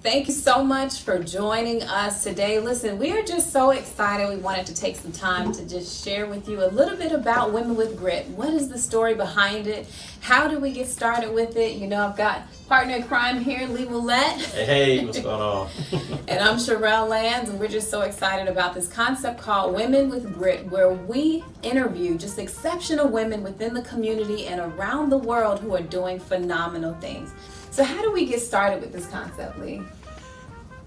Thank you so much for joining us today. Listen, we are just so excited. We wanted to take some time to just share with you a little bit about Women with Grit. What is the story behind it? How do we get started with it? You know, I've got partner in crime here, Lee Willette. Hey, what's going on? And I'm Sherelle Lands, and we're just so excited about this concept called Women with Grit, where we interview just exceptional women within the community and around the world who are doing phenomenal things. So how do we get started with this concept, Lee?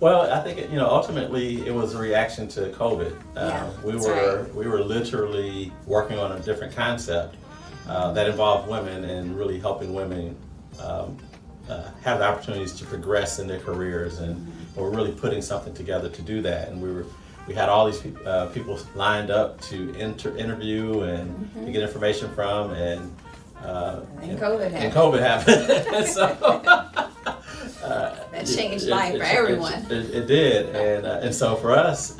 Well, I think ultimately it was a reaction to COVID. We were literally working on a different concept that involved women and really helping women have the opportunities to progress in their careers, and we're really putting something together to do that. And we had all these people lined up to interview and to get information from, and COVID happened. So that changed life for everyone. It did, and so for us,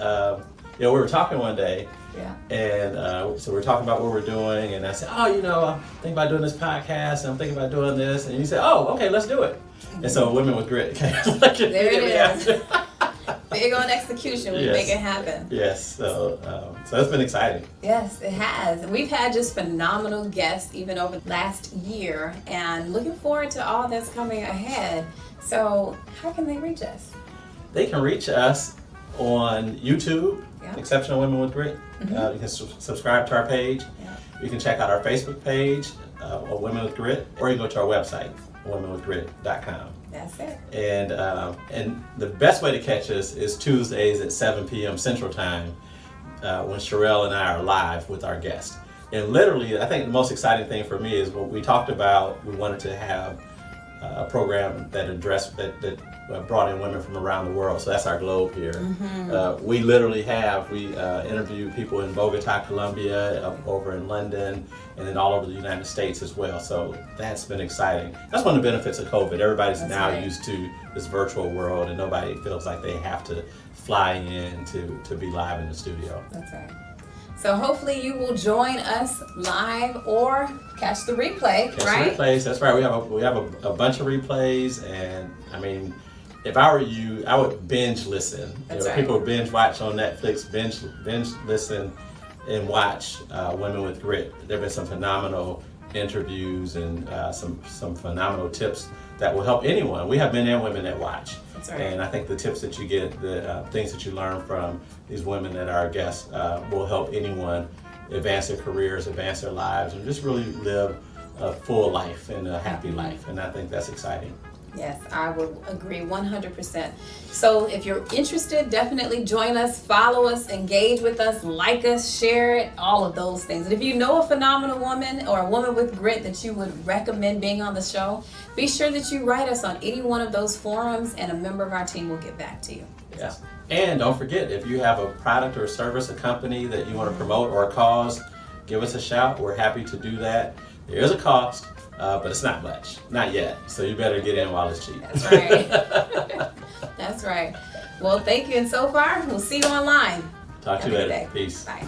we were talking one day. Yeah. And so we're talking about what we're doing, and I said, I'm thinking about doing this podcast, and I'm thinking about doing this, and you said, okay, let's do it. And so Women with Grit came. There it is. Big on execution, we make it happen. Yes, so it's been exciting. Yes, it has. We've had just phenomenal guests even over the last year, and looking forward to all that's coming ahead. So how can they reach us? They can reach us on YouTube, Exceptional Women with Grit. You can subscribe to our page. You can check out our Facebook page, Women with Grit, or you can go to our website, womenwithgrit.com. That's it. And the best way to catch us is Tuesdays at 7 p.m. Central Time, when Sherelle and I are live with our guest. And literally, I think the most exciting thing for me is what we talked about. We wanted to have a program that addressed that brought in women from around the world. So that's our globe here. We literally interview people in Bogota, Colombia, over in London, and then all over the United States as well. So that's been exciting. That's one of the benefits of COVID. Everybody's used to this virtual world, and nobody feels like they have to fly in to be live in the studio. That's right. So hopefully you will join us live or catch the replay, right? The replays, that's right. We have a bunch of replays, and I mean, if I were you, I would binge listen. People binge watch on Netflix, binge listen and watch Women with Grit. There have been some phenomenal interviews and some phenomenal tips that will help anyone. We have men and women that watch. That's right. And I think the tips that you get, the things that you learn from these women that are our guests will help anyone advance their careers, advance their lives, and just really live a full life and a happy life. And I think that's exciting. Yes, I would agree 100%. So if you're interested, definitely join us, follow us, engage with us, like us, share it, all of those things. And if you know a phenomenal woman or a woman with grit that you would recommend being on the show, be sure that you write us on any one of those forums, and a member of our team will get back to you. Yeah. And don't forget, if you have a product or a service, a company that you want to promote or a cause, give us a shout. We're happy to do that. There is a cost. But it's not much, not yet. So you better get in while it's cheap. That's right. That's right. Well, thank you. And so far, we'll see you online. Talk to you later. Peace. Bye.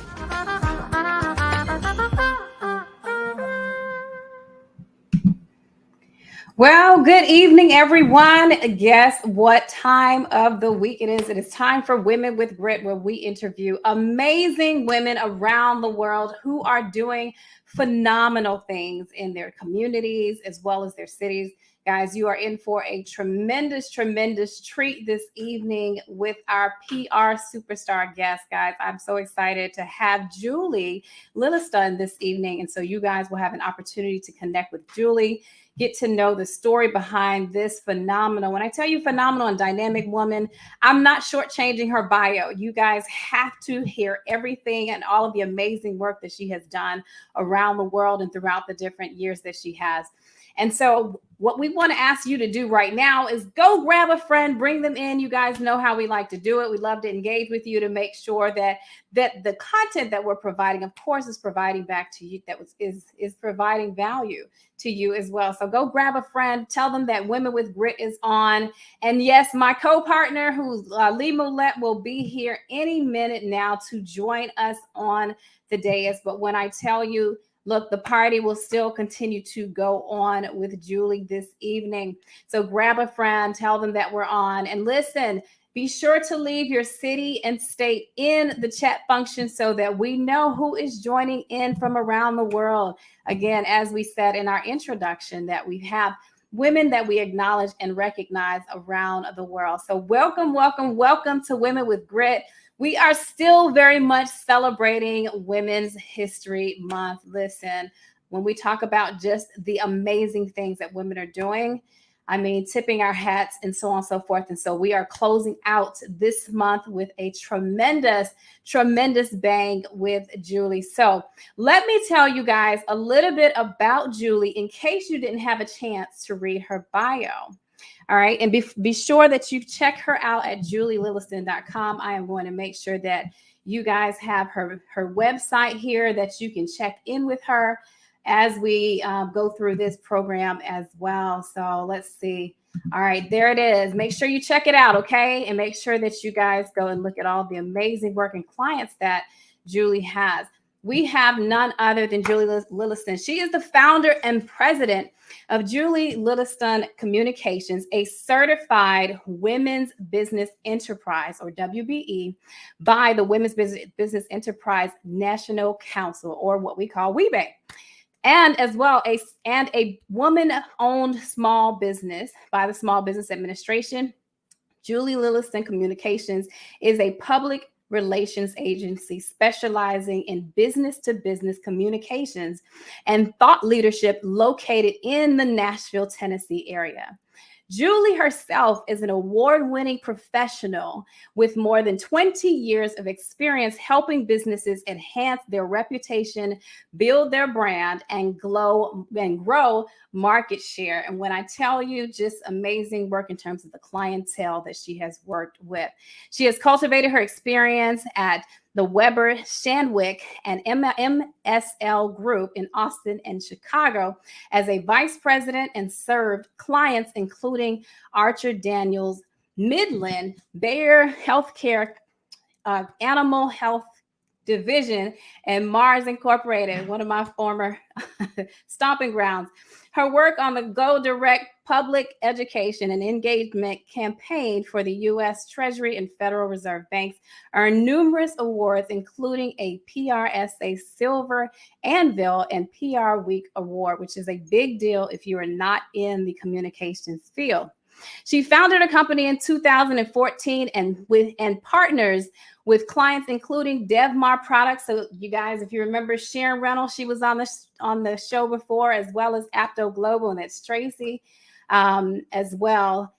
Well, good evening, everyone. Guess what time of the week it is? It is time for Women with Grit, where we interview amazing women around the world who are doing phenomenal things in their communities as well as their cities. Guys, you are in for a tremendous treat this evening with our PR superstar guest, guys. I'm so excited to have Julie Lilliston this evening. And so you guys will have an opportunity to connect with Julie, get to know the story behind this phenomenal, when I tell you phenomenal and dynamic woman, I'm not shortchanging her bio. You guys have to hear everything and all of the amazing work that she has done around the world and throughout the different years that she has. And so what we want to ask you to do right now is go grab a friend, bring them in. You guys know how we like to do it. We love to engage with you to make sure that the content that we're providing, of course, is providing back to you, is providing value to you as well. So go grab a friend, tell them that Women with Grit is on. And yes, my co-partner, who's Lee Willette, will be here any minute now to join us on the dais. But when I tell you, Look, the party will still continue to go on with Julie this evening. So grab a friend, tell them that we're on, and listen. Be sure to leave your city and state in the chat function so that we know who is joining in from around the world. Again, as we said in our introduction, that we have women that we acknowledge and recognize around the world. So welcome, welcome, welcome to Women with Grit. We are still very much celebrating Women's History Month. Listen, when we talk about just the amazing things that women are doing, I mean, tipping our hats and so on and so forth. And so we are closing out this month with a tremendous, tremendous bang with Julie. So let me tell you guys a little bit about Julie in case you didn't have a chance to read her bio. All right. And be sure that you check her out at julielilliston.com. I am going to make sure that you guys have her website here that you can check in with her as we go through this program as well. So let's see. All right, there it is. Make sure you check it out, okay? And make sure that you guys go and look at all the amazing work and clients that Julie has. We have none other than Julie Lilliston. She is the founder and president of Julie Lilliston Communications, a certified women's business enterprise, or WBE, by the Women's Business Enterprise National Council, or what we call WBENC. And as well, a woman-owned small business by the Small Business Administration. Julie Lilliston Communications is a public relations agency specializing in business-to-business communications and thought leadership located in the Nashville, Tennessee area. Julie herself is an award-winning professional with more than 20 years of experience helping businesses enhance their reputation, build their brand, and grow market share. And when I tell you, just amazing work in terms of the clientele that she has worked with. She has cultivated her experience at the Weber Shandwick and MSLGroup in Austin and Chicago as a vice president, and served clients including Archer Daniels Midland, Bayer Healthcare, Animal Health Division, and Mars Incorporated, one of my former stomping grounds. Her work on the GoDirect public education and engagement campaign for the U.S. Treasury and Federal Reserve Banks earned numerous awards, including a PRSA Silver, Anvil, and PRWeek award, which is a big deal if you are not in the communications field. She founded a company in 2014 and partners with clients including DevMar Products. So you guys, if you remember Sharon Reynolds, she was on the show before, as well as Apto Global, and that's Tracy as well.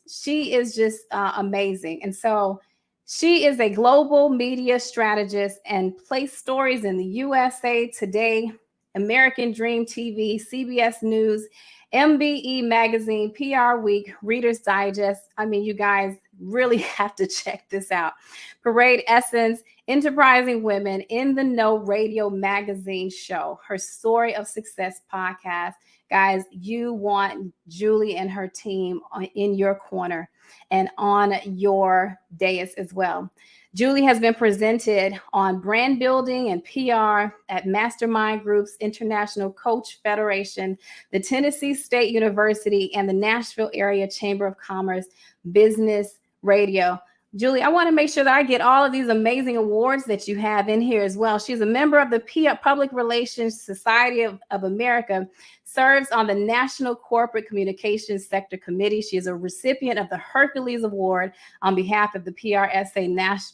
She is just amazing. And so she is a global media strategist and placed stories in the USA Today, American Dream TV, CBS News, MBE Magazine, PRWeek, Reader's Digest. I mean, you guys really have to check this out. Parade Essence, Enterprising Women, In the Know Radio Magazine Show, Her Story of Success podcast. Guys, you want Julie and her team in your corner and on your dais as well. Julie has been presented on brand building and PR at Mastermind Group's International Coach Federation, the Tennessee State University, and the Nashville Area Chamber of Commerce Business Radio. Julie, I want to make sure that I get all of these amazing awards that you have in here as well. She's a member of the Public Relations Society of America, serves on the National Corporate Communications Sector Committee. She is a recipient of the Hercules Award on behalf of the PRSA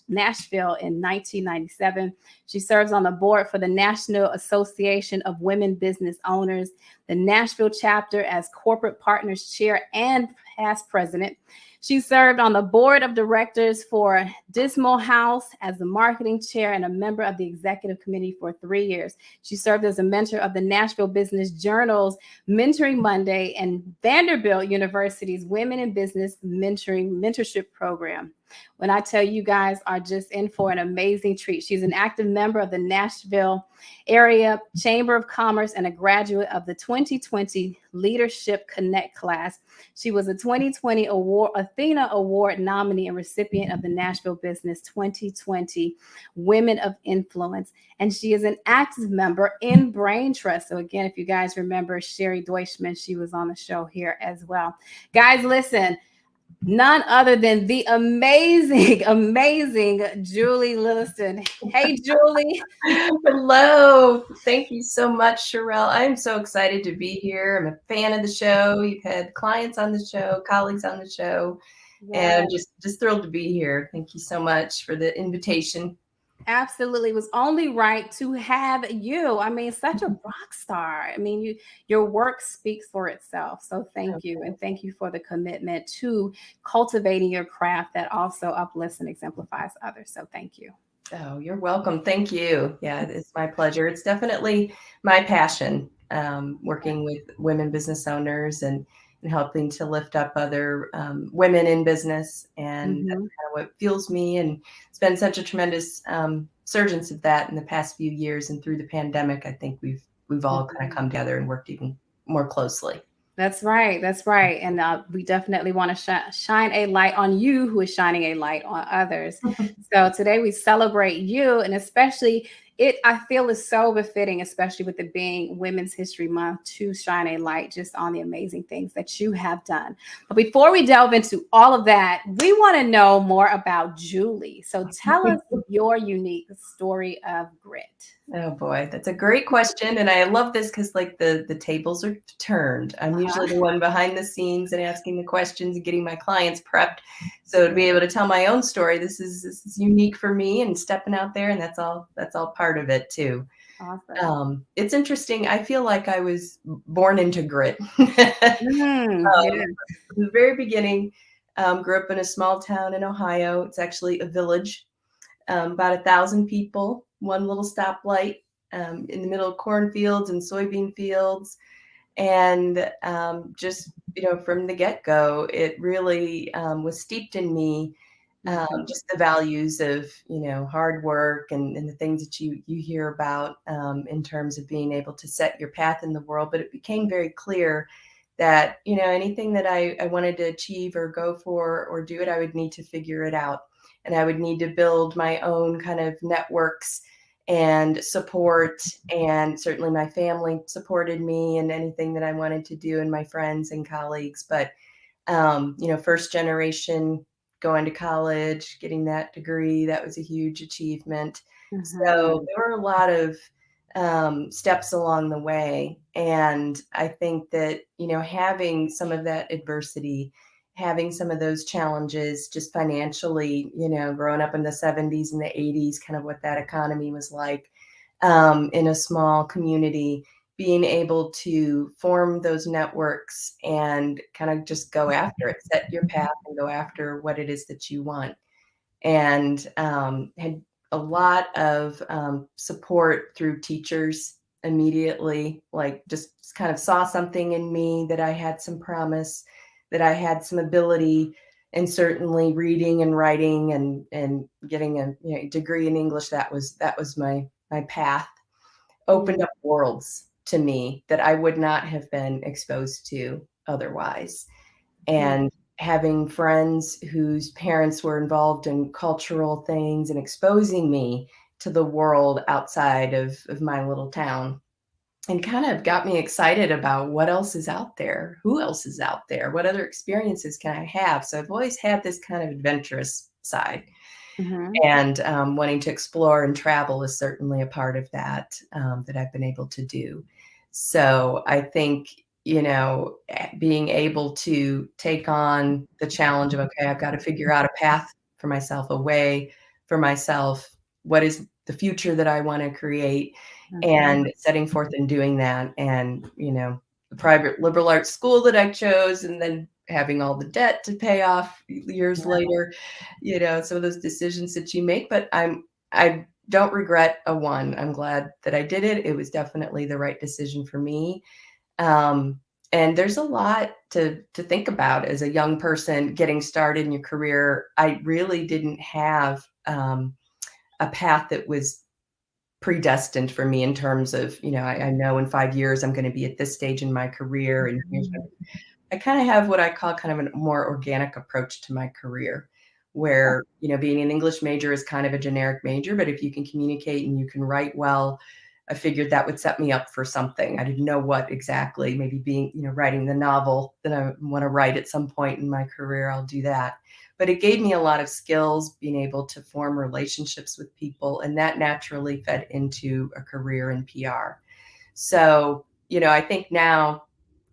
Nashville in 1997. She serves on the board for the National Association of Women Business Owners, the Nashville chapter as Corporate Partners Chair and past president. She served on the board of directors for Dismal House as the marketing chair and a member of the executive committee for 3 years. She served as a mentor of the Nashville Business Journal's Mentoring Monday and Vanderbilt University's Women in Business Mentorship Program. When I tell you guys are just in for an amazing treat. She's an active member of the Nashville Area Chamber of Commerce and a graduate of the 2020 Leadership Connect class. She was a 2020 Athena Award nominee and recipient of the Nashville Business 2020 Women of Influence. And she is an active member in Brain Trust. So again, if you guys remember Sherry Deutschman, she was on the show here as well. Guys, listen, none other than the amazing Julie Lilliston. Hey, Julie. Hello. Thank you so much, Sherelle. I'm so excited to be here. I'm a fan of the show. You've had clients on the show, colleagues on the show, and just thrilled to be here. Thank you so much for the invitation. Absolutely. It was only right to have you. I mean, such a rock star. I mean, your work speaks for itself. So thank you. And thank you for the commitment to cultivating your craft that also uplifts and exemplifies others. So thank you. Oh, you're welcome. Thank you. Yeah, it's my pleasure. It's definitely my passion, working with women business owners and helping to lift up other women in business. And that's kind of what fuels me. And it's been such a tremendous surgence of that in the past few years. And through the pandemic, I think we've all kind of come together and worked even more closely. That's right. That's right. And we definitely want to shine a light on you who is shining a light on others. So today we celebrate you, and especially I feel is so befitting, especially with it being Women's History Month, to shine a light just on the amazing things that you have done. But before we delve into all of that, we want to know more about Julie. So tell us your unique story of grit. Oh boy, that's a great question. And I love this because like the tables are turned. I'm usually the one behind the scenes and asking the questions and getting my clients prepped. So to be able to tell my own story, this is unique for me and stepping out there, and that's all part of it too. Awesome. It's interesting. I feel like I was born into grit. From the very beginning, grew up in a small town in Ohio. It's actually a village, about 1,000 people. One little stoplight in the middle of cornfields and soybean fields. And just, from the get-go, it really was steeped in me, just the values of, hard work and the things that you hear about in terms of being able to set your path in the world. But it became very clear that, anything that I wanted to achieve or go for or do it, I would need to figure it out. And I would need to build my own kind of networks and support. And certainly my family supported me in anything that I wanted to do, and my friends and colleagues. But, first generation, going to college, getting that degree, that was a huge achievement. So there were a lot of steps along the way. And I think that, having some of that adversity, having some of those challenges just financially, growing up in the 70s and the 80s, kind of what that economy was like in a small community, being able to form those networks and kind of just go after it, set your path and go after what it is that you want. And had a lot of support through teachers immediately, like just kind of saw something in me that I had some promise, that I had some ability, and certainly reading and writing and getting a degree in English. That was my path. Opened up worlds to me that I would not have been exposed to otherwise. And having friends whose parents were involved in cultural things and exposing me to the world outside of my little town, and kind of got me excited about what else is out there, who else is out there, what other experiences can I have. So I've always had this kind of adventurous side. And wanting to explore and travel is certainly a part of that, that I've been able to do. So I think, being able to take on the challenge of, okay, I've got to figure out a path for myself, a way for myself. What is the future that I want to create? And setting forth and doing that. And, the private liberal arts school that I chose, and then having all the debt to pay off years later, some of those decisions that you make. But I don't regret a one. I'm glad that I did it. It was definitely the right decision for me. And there's a lot to think about as a young person getting started in your career. I really didn't have a path that was predestined for me in terms of, I know in 5 years I'm going to be at this stage in my career. And I kind of have what I call kind of a more organic approach to my career, where, being an English major is kind of a generic major, but if you can communicate and you can write well, I figured that would set me up for something. I didn't know what exactly, maybe being, writing the novel that I want to write at some point in my career, I'll do that. But it gave me a lot of skills, being able to form relationships with people, and that naturally fed into a career in PR. So, I think now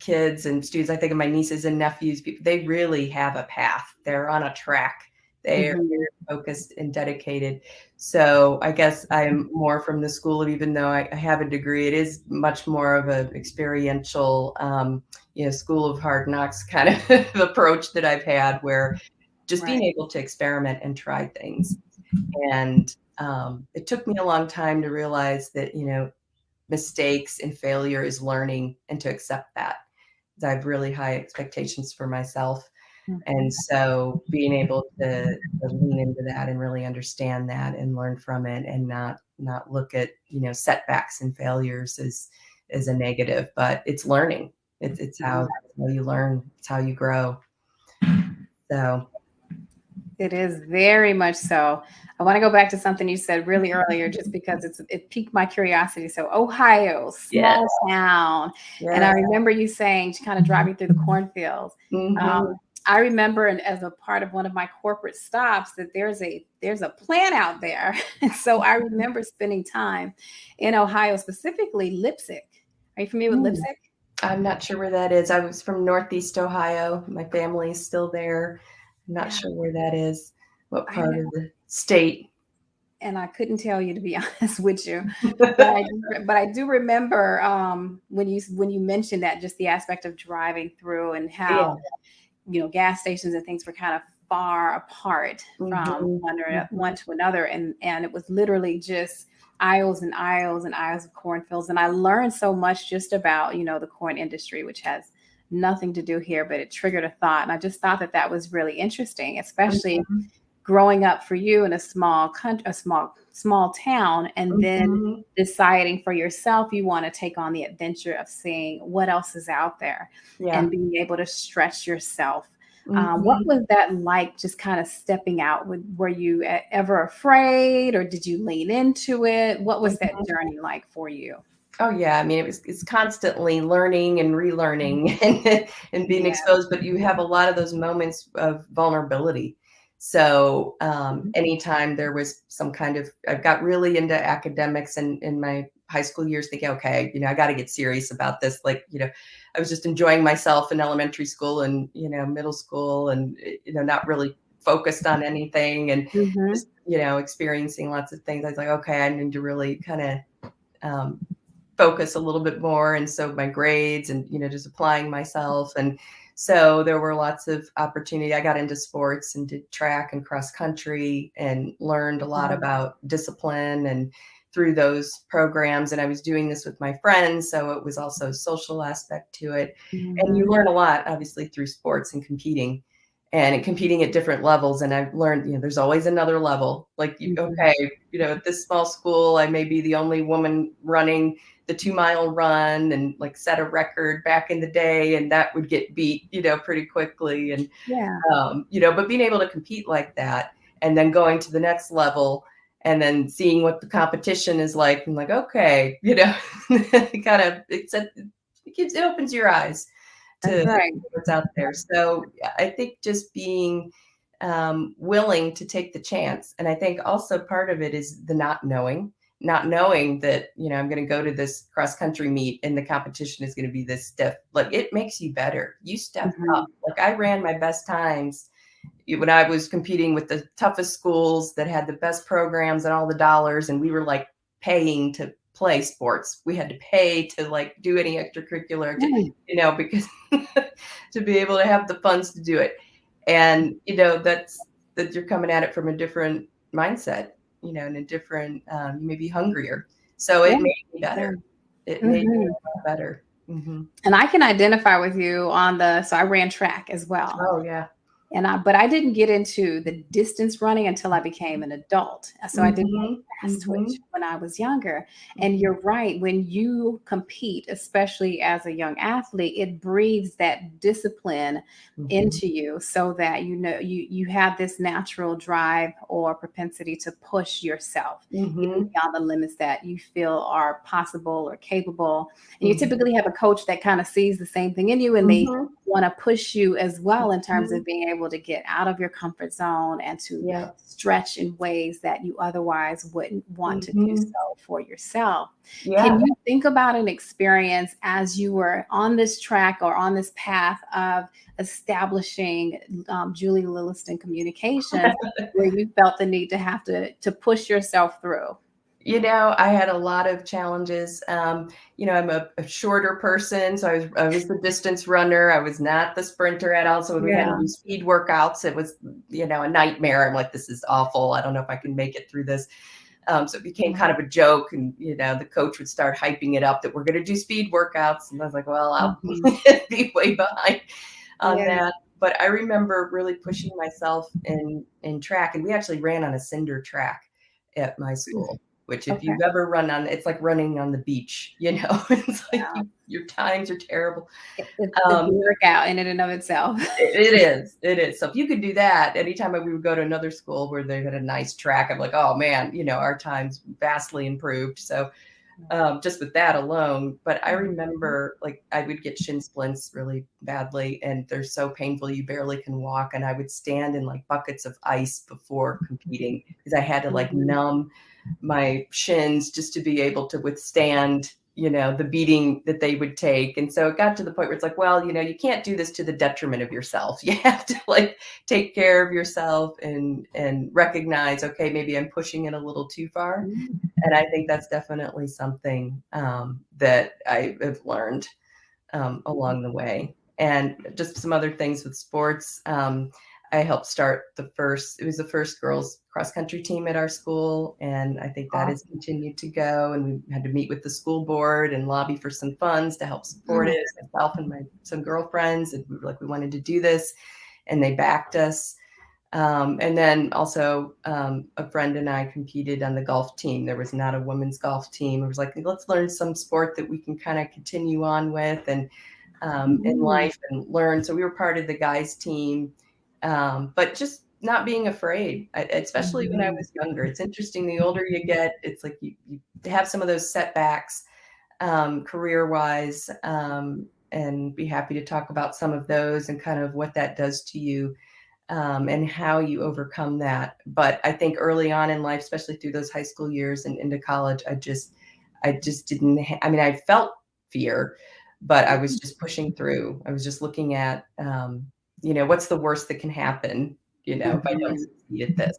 kids and students, I think of my nieces and nephews, they really have a path. They're on a track. They're very focused and dedicated. So I guess I'm more from the school of, even though I have a degree, it is much more of an experiential, school of hard knocks kind of approach that I've had, where just being able to experiment and try things. And it took me a long time to realize that, mistakes and failure is learning, and to accept that. I have really high expectations for myself. And so being able to lean into that and really understand that and learn from it, and not look at, setbacks and failures as a negative, but it's learning. It's how you learn. It's how you grow. So. It is very much so. I want to go back to something you said really earlier, just because it piqued my curiosity. So Ohio, small town. And I remember you saying, kind of driving through the cornfields. I remember, and as a part of one of my corporate stops, that there's a plant out there. And so I remember spending time in Ohio, specifically Lipsick. Are you familiar with Lipsick? I'm not sure where that is. I was from Northeast Ohio. My family's still there. I'm not sure where that is, what part of the state. And I couldn't tell you, to be honest with you. But I do remember when you mentioned that, just the aspect of driving through, and how, gas stations and things were kind of far apart from one to another. And it was literally just aisles and aisles and aisles of cornfields. And I learned so much just about, the corn industry, which has nothing to do here, but it triggered a thought. And I just thought that was really interesting, especially growing up for you in a small country, small town, and then deciding for yourself you want to take on the adventure of seeing what else is out there, and being able to stretch yourself. What was that like, just kind of stepping out? Were you ever afraid, or did you lean into it? What was that journey like for you? Oh yeah, I mean, it's constantly learning and relearning and being exposed, but you have a lot of those moments of vulnerability. So anytime there was some kind of, I got really into academics and in my high school years, thinking, okay, I got to get serious about this. Like, I was just enjoying myself in elementary school and, middle school, and, not really focused on anything, and just, experiencing lots of things. I was like, okay, I need to really kind of focus a little bit more. And so my grades and, just applying myself. And so there were lots of opportunity. I got into sports and did track and cross country, and learned a lot about discipline and through those programs. And I was doing this with my friends, so it was also a social aspect to it. And you learn a lot, obviously, through sports and competing at different levels. And I've learned, there's always another level. Like, at this small school, I may be the only woman running the 2-mile run, and like set a record back in the day, and that would get beat, pretty quickly. And, but being able to compete like that, and then going to the next level, and then seeing what the competition is like, and like, okay, it opens your eyes to what's out there. So I think just being willing to take the chance. And I think also part of it is the not knowing that, I'm going to go to this cross country meet and the competition is going to be this stiff. Like, it makes you better. You step up. Like, I ran my best times when I was competing with the toughest schools that had the best programs and all the dollars. And we were like paying to play sports. We had to pay to like do any extracurricular, because to be able to have the funds to do it. And, that you're coming at it from a different mindset, and a different, you may be hungrier. So it made me better. It made me better. And I can identify with you on so I ran track as well. Oh yeah. But I didn't get into the distance running until I became an adult. So I did fast twitch when I was younger. And you're right, when you compete, especially as a young athlete, it breeds that discipline into you, so that you have this natural drive or propensity to push yourself beyond the limits that you feel are possible or capable. And you typically have a coach that kind of sees the same thing in you, and they want to push you as well in terms of being able to get out of your comfort zone and to stretch in ways that you otherwise wouldn't want to do so for yourself. Can you think about an experience as you were on this track or on this path of establishing Julie Lilliston Communications where you felt the need to have to push yourself through? I had a lot of challenges. I'm a shorter person, so I was the distance runner. I was not the sprinter at all. So when we had to do speed workouts, it was, a nightmare. I'm like, this is awful. I don't know if I can make it through this. So it became kind of a joke, and the coach would start hyping it up that we're going to do speed workouts, and I was like, well, I'll be way behind on that. But I remember really pushing myself in track, and we actually ran on a cinder track at my school. Which if you've ever run on, it's like running on the beach, it's like your times are terrible. It's a workout in and of itself. It is. So if you could do that, anytime we would go to another school where they had a nice track, I'm like, oh man, our times vastly improved. So just with that alone, but I remember like I would get shin splints really badly, and they're so painful you barely can walk. And I would stand in like buckets of ice before competing because I had to like numb my shins just to be able to withstand, the beating that they would take. And so it got to the point where it's like, well, you can't do this to the detriment of yourself. You have to like take care of yourself and recognize, okay, maybe I'm pushing it a little too far. And I think that's definitely something that I have learned along the way. And just some other things with sports. I helped start it was the first girls cross country team at our school. And I think that has continued to go. And we had to meet with the school board and lobby for some funds to help support it. Myself and some girlfriends, and we wanted to do this, and they backed us. And then also a friend and I competed on the golf team. There was not a women's golf team. It was like, let's learn some sport that we can kind of continue on with and in life and learn. So we were part of the guys team. But just not being afraid, especially when I was younger. It's interesting. The older you get, it's like you have some of those setbacks career-wise, and be happy to talk about some of those and kind of what that does to you and how you overcome that. But I think early on in life, especially through those high school years and into college, I just didn't. I felt fear, but I was just pushing through. I was just looking at what's the worst that can happen, if I don't succeed at this.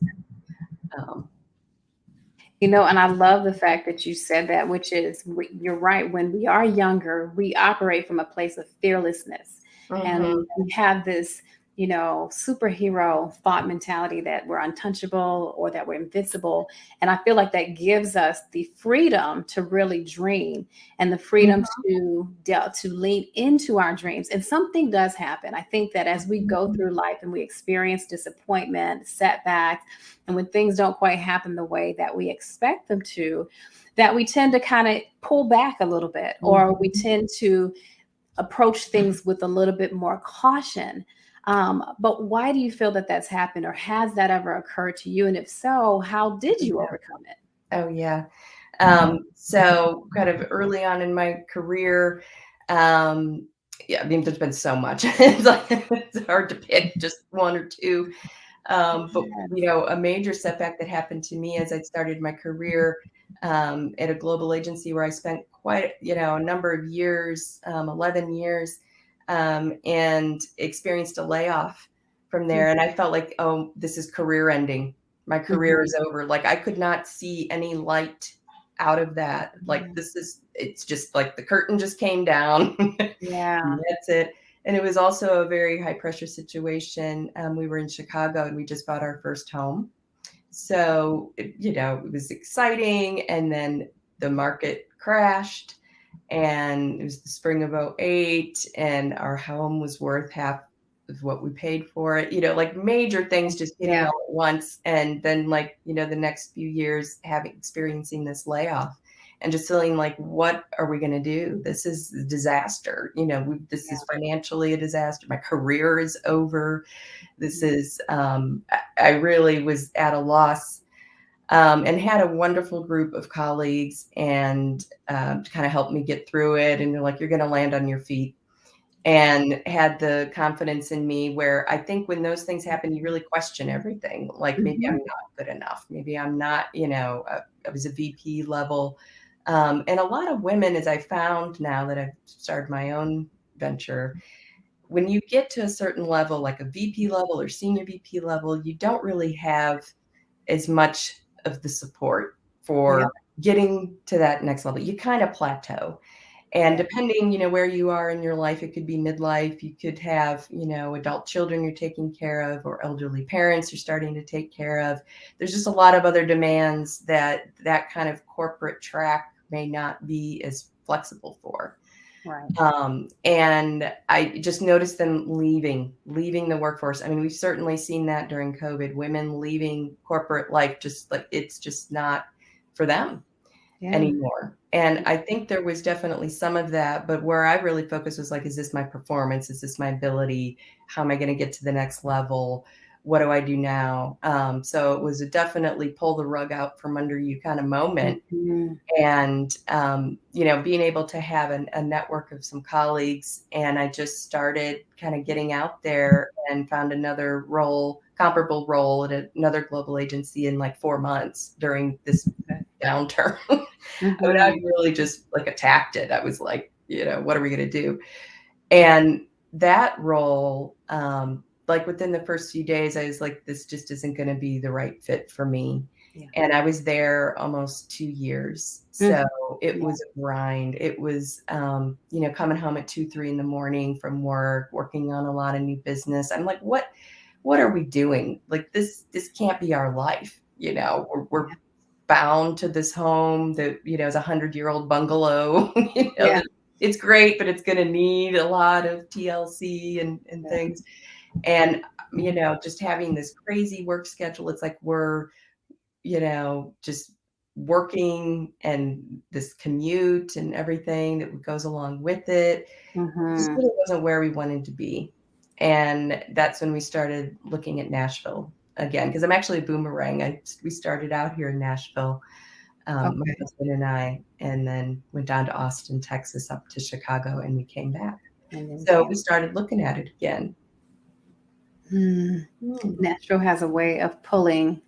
And I love the fact that you said that, which is, you're right. When we are younger, we operate from a place of fearlessness. And we have this, superhero thought mentality that we're untouchable or that we're invincible. And I feel like that gives us the freedom to really dream and the freedom to lean into our dreams. And something does happen. I think that as we go through life and we experience disappointment, setbacks, and when things don't quite happen the way that we expect them to, that we tend to kind of pull back a little bit, or we tend to approach things with a little bit more caution. But why do you feel that that's happened, or has that ever occurred to you? And if so, how did you overcome it? Oh, yeah. So kind of early on in my career, there's been so much. It's hard to pick just one or two. But, a major setback that happened to me as I started my career at a global agency where I spent quite, a number of years, 11 years, and experienced a layoff from there. And I felt like, oh, this is career ending. My career is over. Like I could not see any light out of that. Like it's just like the curtain just came down. Yeah. That's it. And it was also a very high pressure situation. We were in Chicago and we just bought our first home. So, it was exciting. And then the market crashed. And it was the spring of '08, and our home was worth half of what we paid for it. Like major things just hitting Yeah. all at once. And then like, the next few years experiencing this layoff and just feeling like, what are we going to do? This is a disaster. This is financially a disaster. My career is over. This is, I really was at a loss. And had a wonderful group of colleagues and to kind of help me get through it. And they're like, you're going to land on your feet, and had the confidence in me where I think when those things happen, you really question everything. Like maybe I'm not good enough. Maybe I'm not, I was a VP level. And a lot of women, as I found now that I've started my own venture, when you get to a certain level, like a VP level or senior VP level, you don't really have as much of the support for getting to that next level. You kind of plateau. And depending, where you are in your life, it could be midlife. You could have, adult children you're taking care of, or elderly parents you're starting to take care of. There's just a lot of other demands that kind of corporate track may not be as flexible for. Right. And I just noticed them leaving the workforce. I mean, we've certainly seen that during COVID, women leaving corporate life, just like it's just not for them anymore. And I think there was definitely some of that, but where I really focused was like, is this my performance? Is this my ability? How am I going to get to the next level? What do I do now? So it was a definitely pull the rug out from under you kind of moment. And, being able to have a network of some colleagues. And I just started kind of getting out there and found another comparable role at another global agency in like 4 months during this downturn. I mean, I really just like attacked it. I was like, what are we going to do? And that role, like within the first few days, I was like, this just isn't going to be the right fit for me. And I was there almost 2 years. So it was a grind. It was, coming home at 2, 3 in the morning from work, working on a lot of new business. I'm like, what are we doing? Like this can't be our life. We're bound to this home that, is 100-year-old bungalow. It's great, but it's going to need a lot of TLC and things. And, just having this crazy work schedule, it's like we're, just working and this commute and everything that goes along with it. Just really wasn't where we wanted to be. And that's when we started looking at Nashville again, because I'm actually a boomerang. We started out here in Nashville, my husband and I, and then went down to Austin, Texas, up to Chicago, and we came back. So we started looking at it again. Nashville has a way of pulling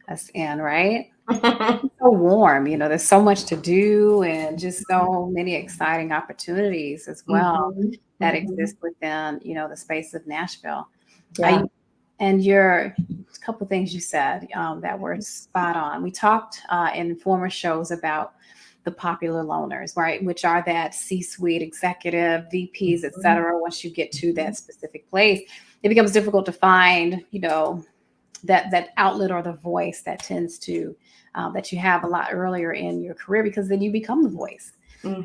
us in, right? It's so warm, there's so much to do and just so many exciting opportunities as well that exist within, the space of Nashville. And a couple things you said that were spot on. We talked in former shows about the popular loaners, right? Which are that C-suite executive, VPs, et cetera. Once you get to that specific place, it becomes difficult to find, that outlet or the voice that tends to, that you have a lot earlier in your career, because then you become the voice.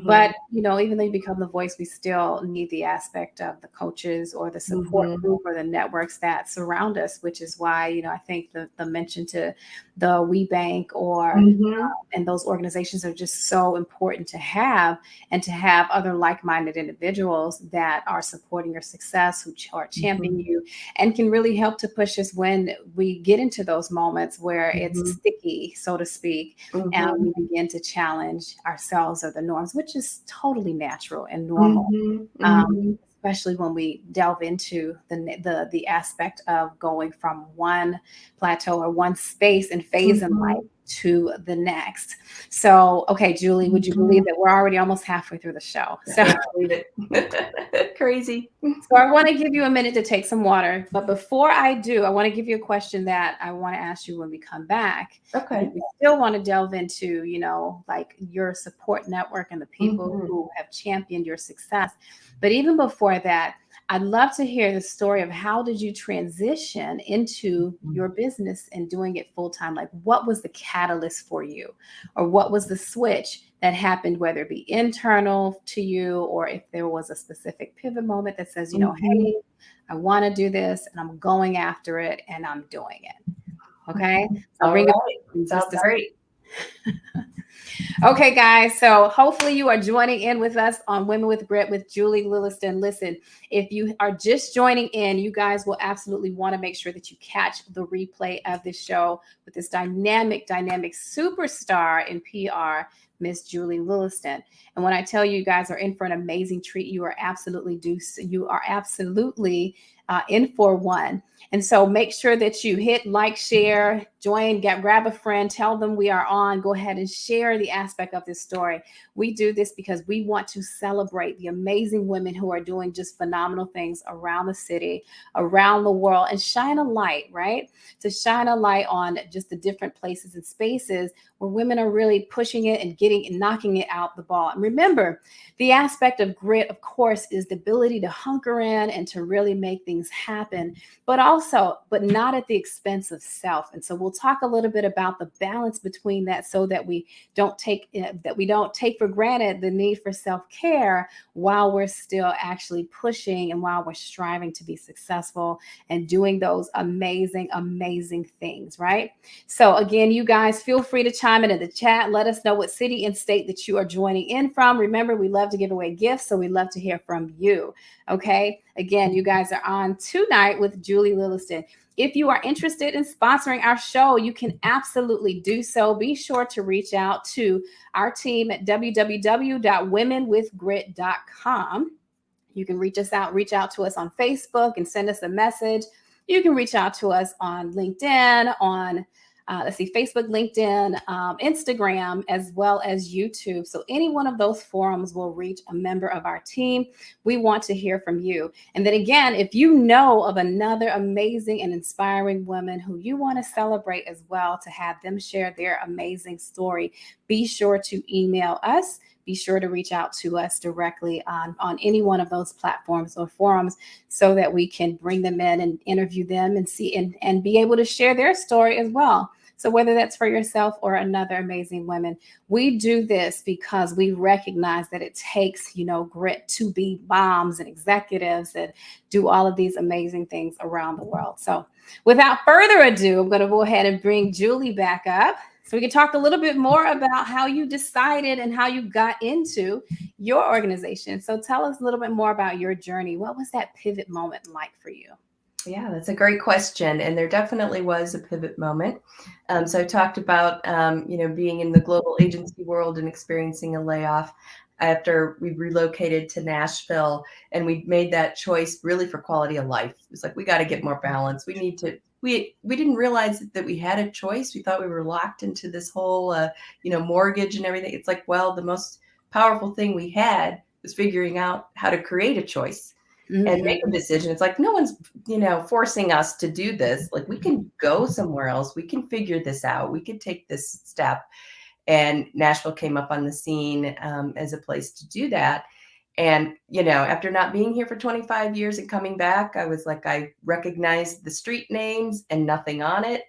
But, even though you become the voice, we still need the aspect of the coaches or the support group or the networks that surround us, which is why, I think the mention to the WBENC or and those organizations are just so important to have, and to have other like-minded individuals that are supporting your success, who are championing you and can really help to push us when we get into those moments where it's sticky, so to speak, and we begin to challenge ourselves or the norms, which is totally natural and normal, especially when we delve into the aspect of going from one plateau or one space and phase in life to the next. So, okay, Julie, would you believe that we're already almost halfway through the show? So I believe it. Crazy. So I want to give you a minute to take some water. But before I do, I want to give you a question that I want to ask you when we come back. Okay. We still want to delve into, like your support network and the people who have championed your success. But even before that, I'd love to hear the story of how did you transition into your business and doing it full time? Like, what was the catalyst for you, or what was the switch that happened, whether it be internal to you or if there was a specific pivot moment that says, you know, hey, I want to do this and I'm going after it and I'm doing it. Okay. So All right. Sounds great. Okay, guys. So hopefully you are joining in with us on Women with Grit with Julie Lilliston. Listen, if you are just joining in, you guys will absolutely want to make sure that you catch the replay of this show with this dynamic superstar in PR, Miss Julie Lilliston. And when I tell you, you guys are in for an amazing treat, you are absolutely in for one. And so make sure that you hit like, share, join, grab a friend, tell them we are on. Go ahead and share the aspect of this story. We do this because we want to celebrate the amazing women who are doing just phenomenal things around the city, around the world, and shine a light, right? To shine a light on just the different places and spaces where women are really pushing it and knocking it out the ball. And remember, the aspect of grit, of course, is the ability to hunker in and to really make things happen, but not at the expense of self. And so we'll talk a little bit about the balance between that so that we don't take for granted the need for self-care while we're still actually pushing and while we're striving to be successful and doing those amazing things, right? So again, you guys feel free to chime in the chat. Let us know what city and state that you are joining in from. Remember, we love to give away gifts, so we love to hear from you. Okay. Again, you guys are on tonight with Julie Lilliston. If you are interested in sponsoring our show, you can absolutely do so. Be sure to reach out to our team at www.womenwithgrit.com. You can reach out to us on Facebook and send us a message. You can reach out to us on LinkedIn, on Facebook, LinkedIn, Instagram, as well as YouTube. So any one of those forums will reach a member of our team. We want to hear from you. And then again, if you know of another amazing and inspiring woman who you want to celebrate as well, to have them share their amazing story, be sure to email us. Be sure to reach out to us directly on any one of those platforms or forums so that we can bring them in and interview them and see and be able to share their story as well. So whether that's for yourself or another amazing woman, we do this because we recognize that it takes, grit to be moms and executives and do all of these amazing things around the world. So without further ado, I'm going to go ahead and bring Julie back up so we can talk a little bit more about how you decided and how you got into your organization. So tell us a little bit more about your journey. What was that pivot moment like for you? Yeah, that's a great question. And there definitely was a pivot moment. So I talked about, being in the global agency world and experiencing a layoff after we relocated to Nashville, and we made that choice really for quality of life. It was like, we got to get more balance. We didn't realize that we had a choice. We thought we were locked into this whole, mortgage and everything. It's like, well, the most powerful thing we had was figuring out how to create a choice. And make a decision. It's like, no one's, forcing us to do this. Like, we can go somewhere else. We can figure this out. We could take this step. And Nashville came up on the scene as a place to do that. And, after not being here for 25 years and coming back, I was like, I recognized the street names and nothing on it.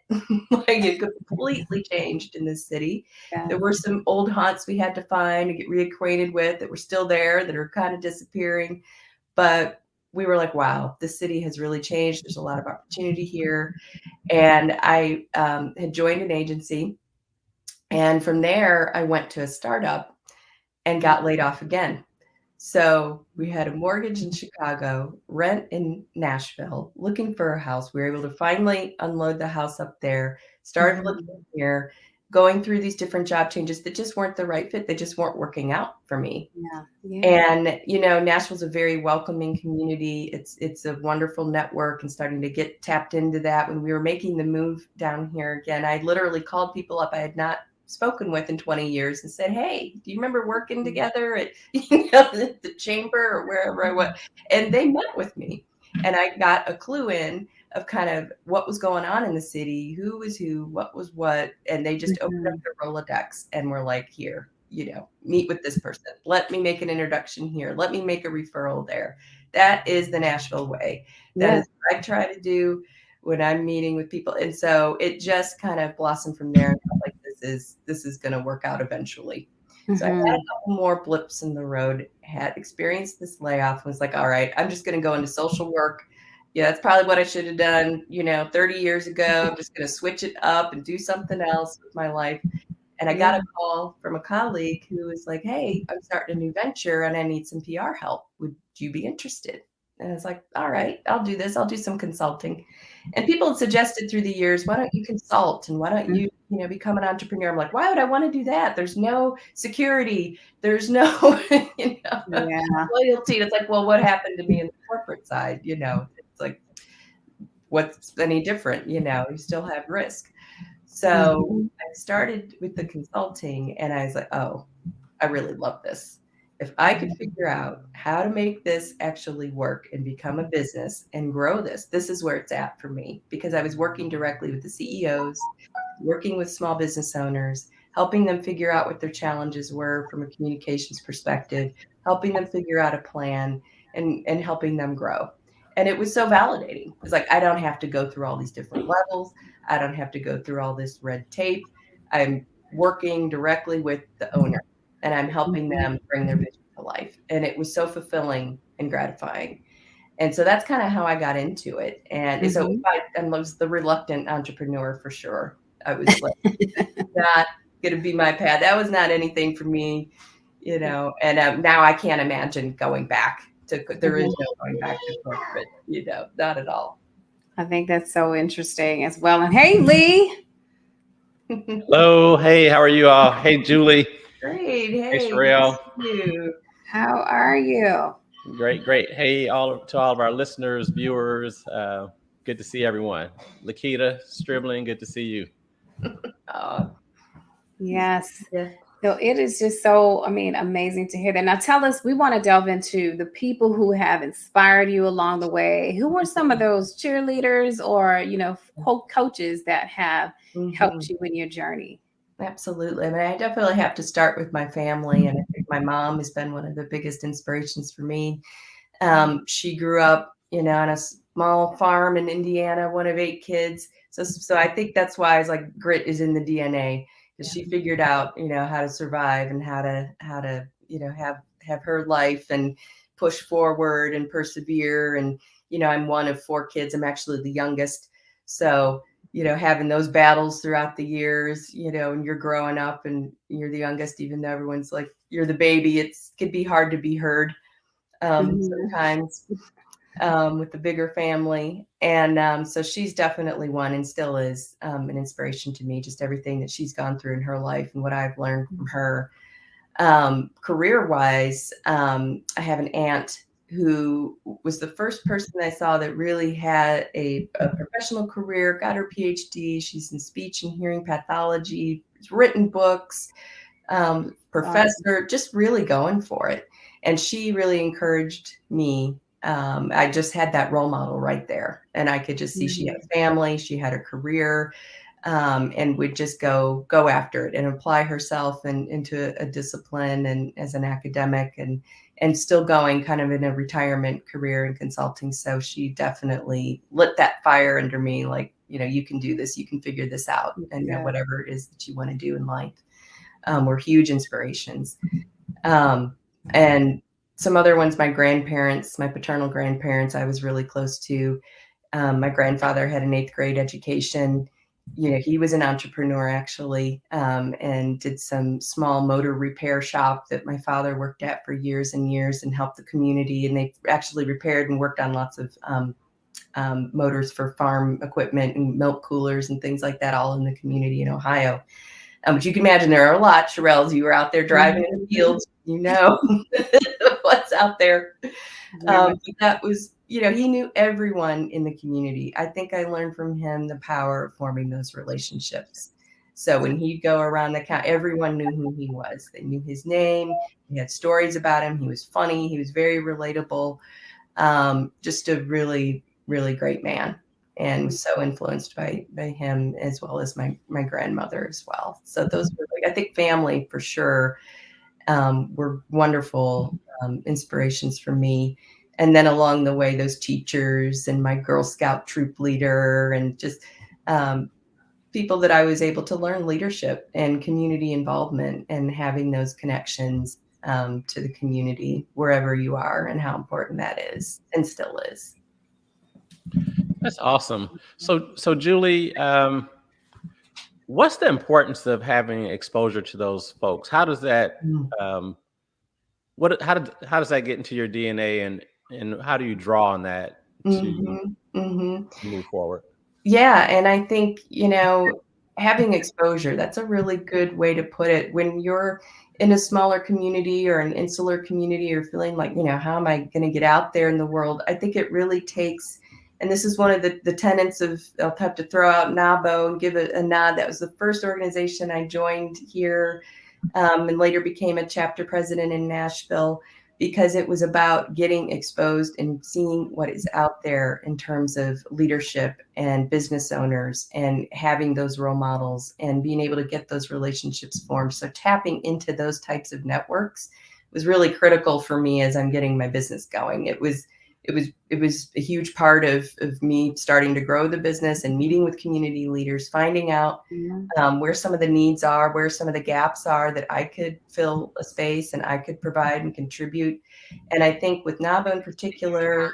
Like, it completely changed in this city. Yeah. There were some old haunts we had to find and get reacquainted with that were still there, that are kind of disappearing. But we were like, wow, this city has really changed. There's a lot of opportunity here. And I had joined an agency. And from there, I went to a startup and got laid off again. So we had a mortgage in Chicago, rent in Nashville, looking for a house. We were able to finally unload the house up there, started looking here, going through these different job changes that just weren't the right fit. They just weren't working out for me. Yeah. And, Nashville's a very welcoming community. It's a wonderful network, and starting to get tapped into that. When we were making the move down here again, I literally called people up I had not spoken with in 20 years and said, hey, do you remember working together at the chamber or wherever I was? And they met with me, and I got a clue in of kind of what was going on in the city, who was who, what was what. And they just opened up their Rolodex and were like, here, meet with this person. Let me make an introduction here. Let me make a referral there. That is the Nashville way. That is what I try to do when I'm meeting with people. And so it just kind of blossomed from there. And felt like this is going to work out eventually. So I had a couple more blips in the road, had experienced this layoff, was like, all right, I'm just going to go into social work. Yeah, that's probably what I should have done, 30 years ago. I'm just going to switch it up and do something else with my life. And I got a call from a colleague who was like, hey, I'm starting a new venture and I need some PR help. Would you be interested? And I was like, all right, I'll do this. I'll do some consulting. And people had suggested through the years, why don't you consult and why don't you, become an entrepreneur? I'm like, why would I want to do that? There's no security. There's no, loyalty. It's like, well, what happened to me in the corporate side? It's like, what's any different? You still have risk. So I started with the consulting and I was like, oh, I really love this. If I could figure out how to make this actually work and become a business and grow this is where it's at for me, because I was working directly with the CEOs, working with small business owners, helping them figure out what their challenges were from a communications perspective, helping them figure out a plan and helping them grow. And it was so validating. It's like, I don't have to go through all these different levels. I don't have to go through all this red tape. I'm working directly with the owner and I'm helping them bring their vision to life. And it was so fulfilling and gratifying. And so that's kind of how I got into it. And so I was the reluctant entrepreneur for sure. I was like, not going to be my path. That was not anything for me, and now I can't imagine going back to, there is no going back to corporate, not at all. I think that's so interesting as well. And hey, Lee. Hello. Hey, how are you all? Hey, Julie. Great. Hey, Sherelle. How are you? Great. Hey, to all of our listeners, viewers. Good to see everyone. Lakita Stribling, good to see you. Yes. Yeah. So it is just so, amazing to hear that. Now tell us, we want to delve into the people who have inspired you along the way. Who were some of those cheerleaders or, coaches that have helped you in your journey? Absolutely. I definitely have to start with my family. And I think my mom has been one of the biggest inspirations for me. She grew up, on a small farm in Indiana, one of 8 kids. So I think that's why it's like grit is in the DNA. She figured out, how to survive and how to, have her life and push forward and persevere. And, I'm one of 4 kids. I'm actually the youngest. So, having those battles throughout the years, and you're growing up and you're the youngest, even though everyone's like, you're the baby, it could be hard to be heard sometimes with the bigger family. And so she's definitely one and still is an inspiration to me, just everything that she's gone through in her life and what I've learned from her. Career-wise, I have an aunt who was the first person I saw that really had a professional career, got her PhD. She's in speech and hearing pathology, written books, professor, just really going for it. And she really encouraged me. I just had that role model right there. And I could just see she had a family, she had a career, and would just go after it and apply herself into a discipline and as an academic and still going kind of in a retirement career in consulting. So she definitely lit that fire under me, like, you can do this, you can figure this out, and whatever it is that you want to do in life. Were huge inspirations. And some other ones, my grandparents, my paternal grandparents, I was really close to. My grandfather had an 8th grade education. He was an entrepreneur actually, and did some small motor repair shop that my father worked at for years and years and helped the community. And they actually repaired and worked on lots of motors for farm equipment and milk coolers and things like that, all in the community in Ohio. But you can imagine there are a lot, Sherelle, you were out there driving in the fields, what's out there. But that was, he knew everyone in the community. I think I learned from him the power of forming those relationships. So when he'd go around the county, everyone knew who he was. They knew his name. He had stories about him. He was funny. He was very relatable. Just a really, really great man. And was so influenced by him, as well as my grandmother as well. So those were, I think, family for sure, were wonderful inspirations for me. And then along the way, those teachers and my Girl Scout troop leader, and just people that I was able to learn leadership and community involvement and having those connections to the community wherever you are, and how important that is and still is. That's awesome. So Julie, what's the importance of having exposure to those folks? How does that how does that get into your DNA, and how do you draw on that to move forward? Yeah, and I think, having exposure, that's a really good way to put it. When you're in a smaller community or an insular community, or feeling like, how am I going to get out there in the world? I think it really takes, and this is one of the tenets of, I'll have to throw out NABO and give it a nod. That was the first organization I joined here, and later became a chapter president in Nashville, because it was about getting exposed and seeing what is out there in terms of leadership and business owners, and having those role models and being able to get those relationships formed. So tapping into those types of networks was really critical for me as I'm getting my business going. It was a huge part of me starting to grow the business and meeting with community leaders, finding out where some of the needs are, where some of the gaps are, that I could fill a space and I could provide and contribute. And I think with NABO in particular,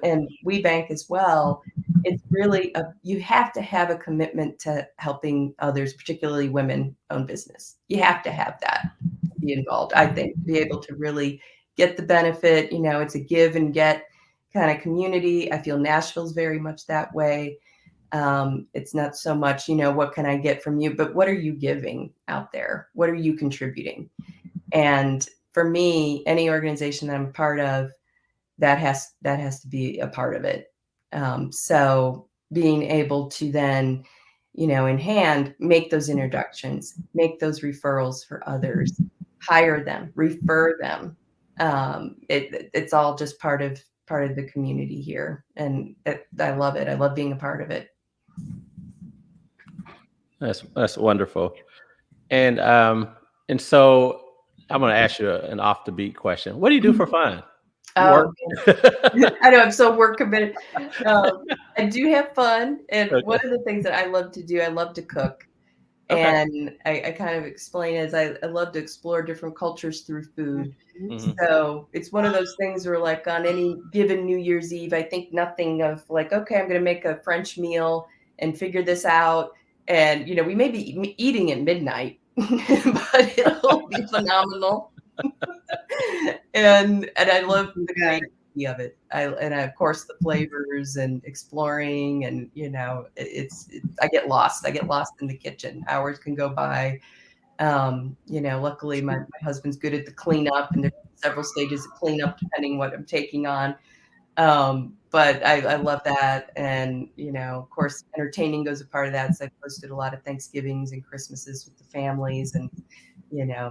and WBENC as well, it's really you have to have a commitment to helping others, particularly women-owned business. You have to have that to be involved, I think, to be able to really get the benefit. It's a give and get kind of community. I feel Nashville's very much that way. It's not so much, what can I get from you, but what are you giving out there? What are you contributing? And for me, any organization that I'm a part of, that has to be a part of it. So being able to then, in hand, make those introductions, make those referrals for others, hire them, refer them. It's all just part of the community here, and I love it. I love being a part of it. That's wonderful. And so I'm going to ask you an off the beat question. What do you do for fun? I know, I'm so work committed. I do have fun, and one of the things that I love to do, I love to cook. Okay. And I kind of explain as I love to explore different cultures through food. So it's one of those things where, like, on any given New Year's Eve, I think nothing of like, okay, I'm going to make a French meal and figure this out. And, we may be eating at midnight, but it'll be phenomenal. and I love the creativity of it. And of course the flavors and exploring, and I get lost in the kitchen. Hours can go by. Luckily my husband's good at the cleanup, and there's several stages of cleanup depending what I'm taking on. But I love that. And, of course, entertaining goes a part of that. So I've hosted a lot of Thanksgivings and Christmases with the families, and,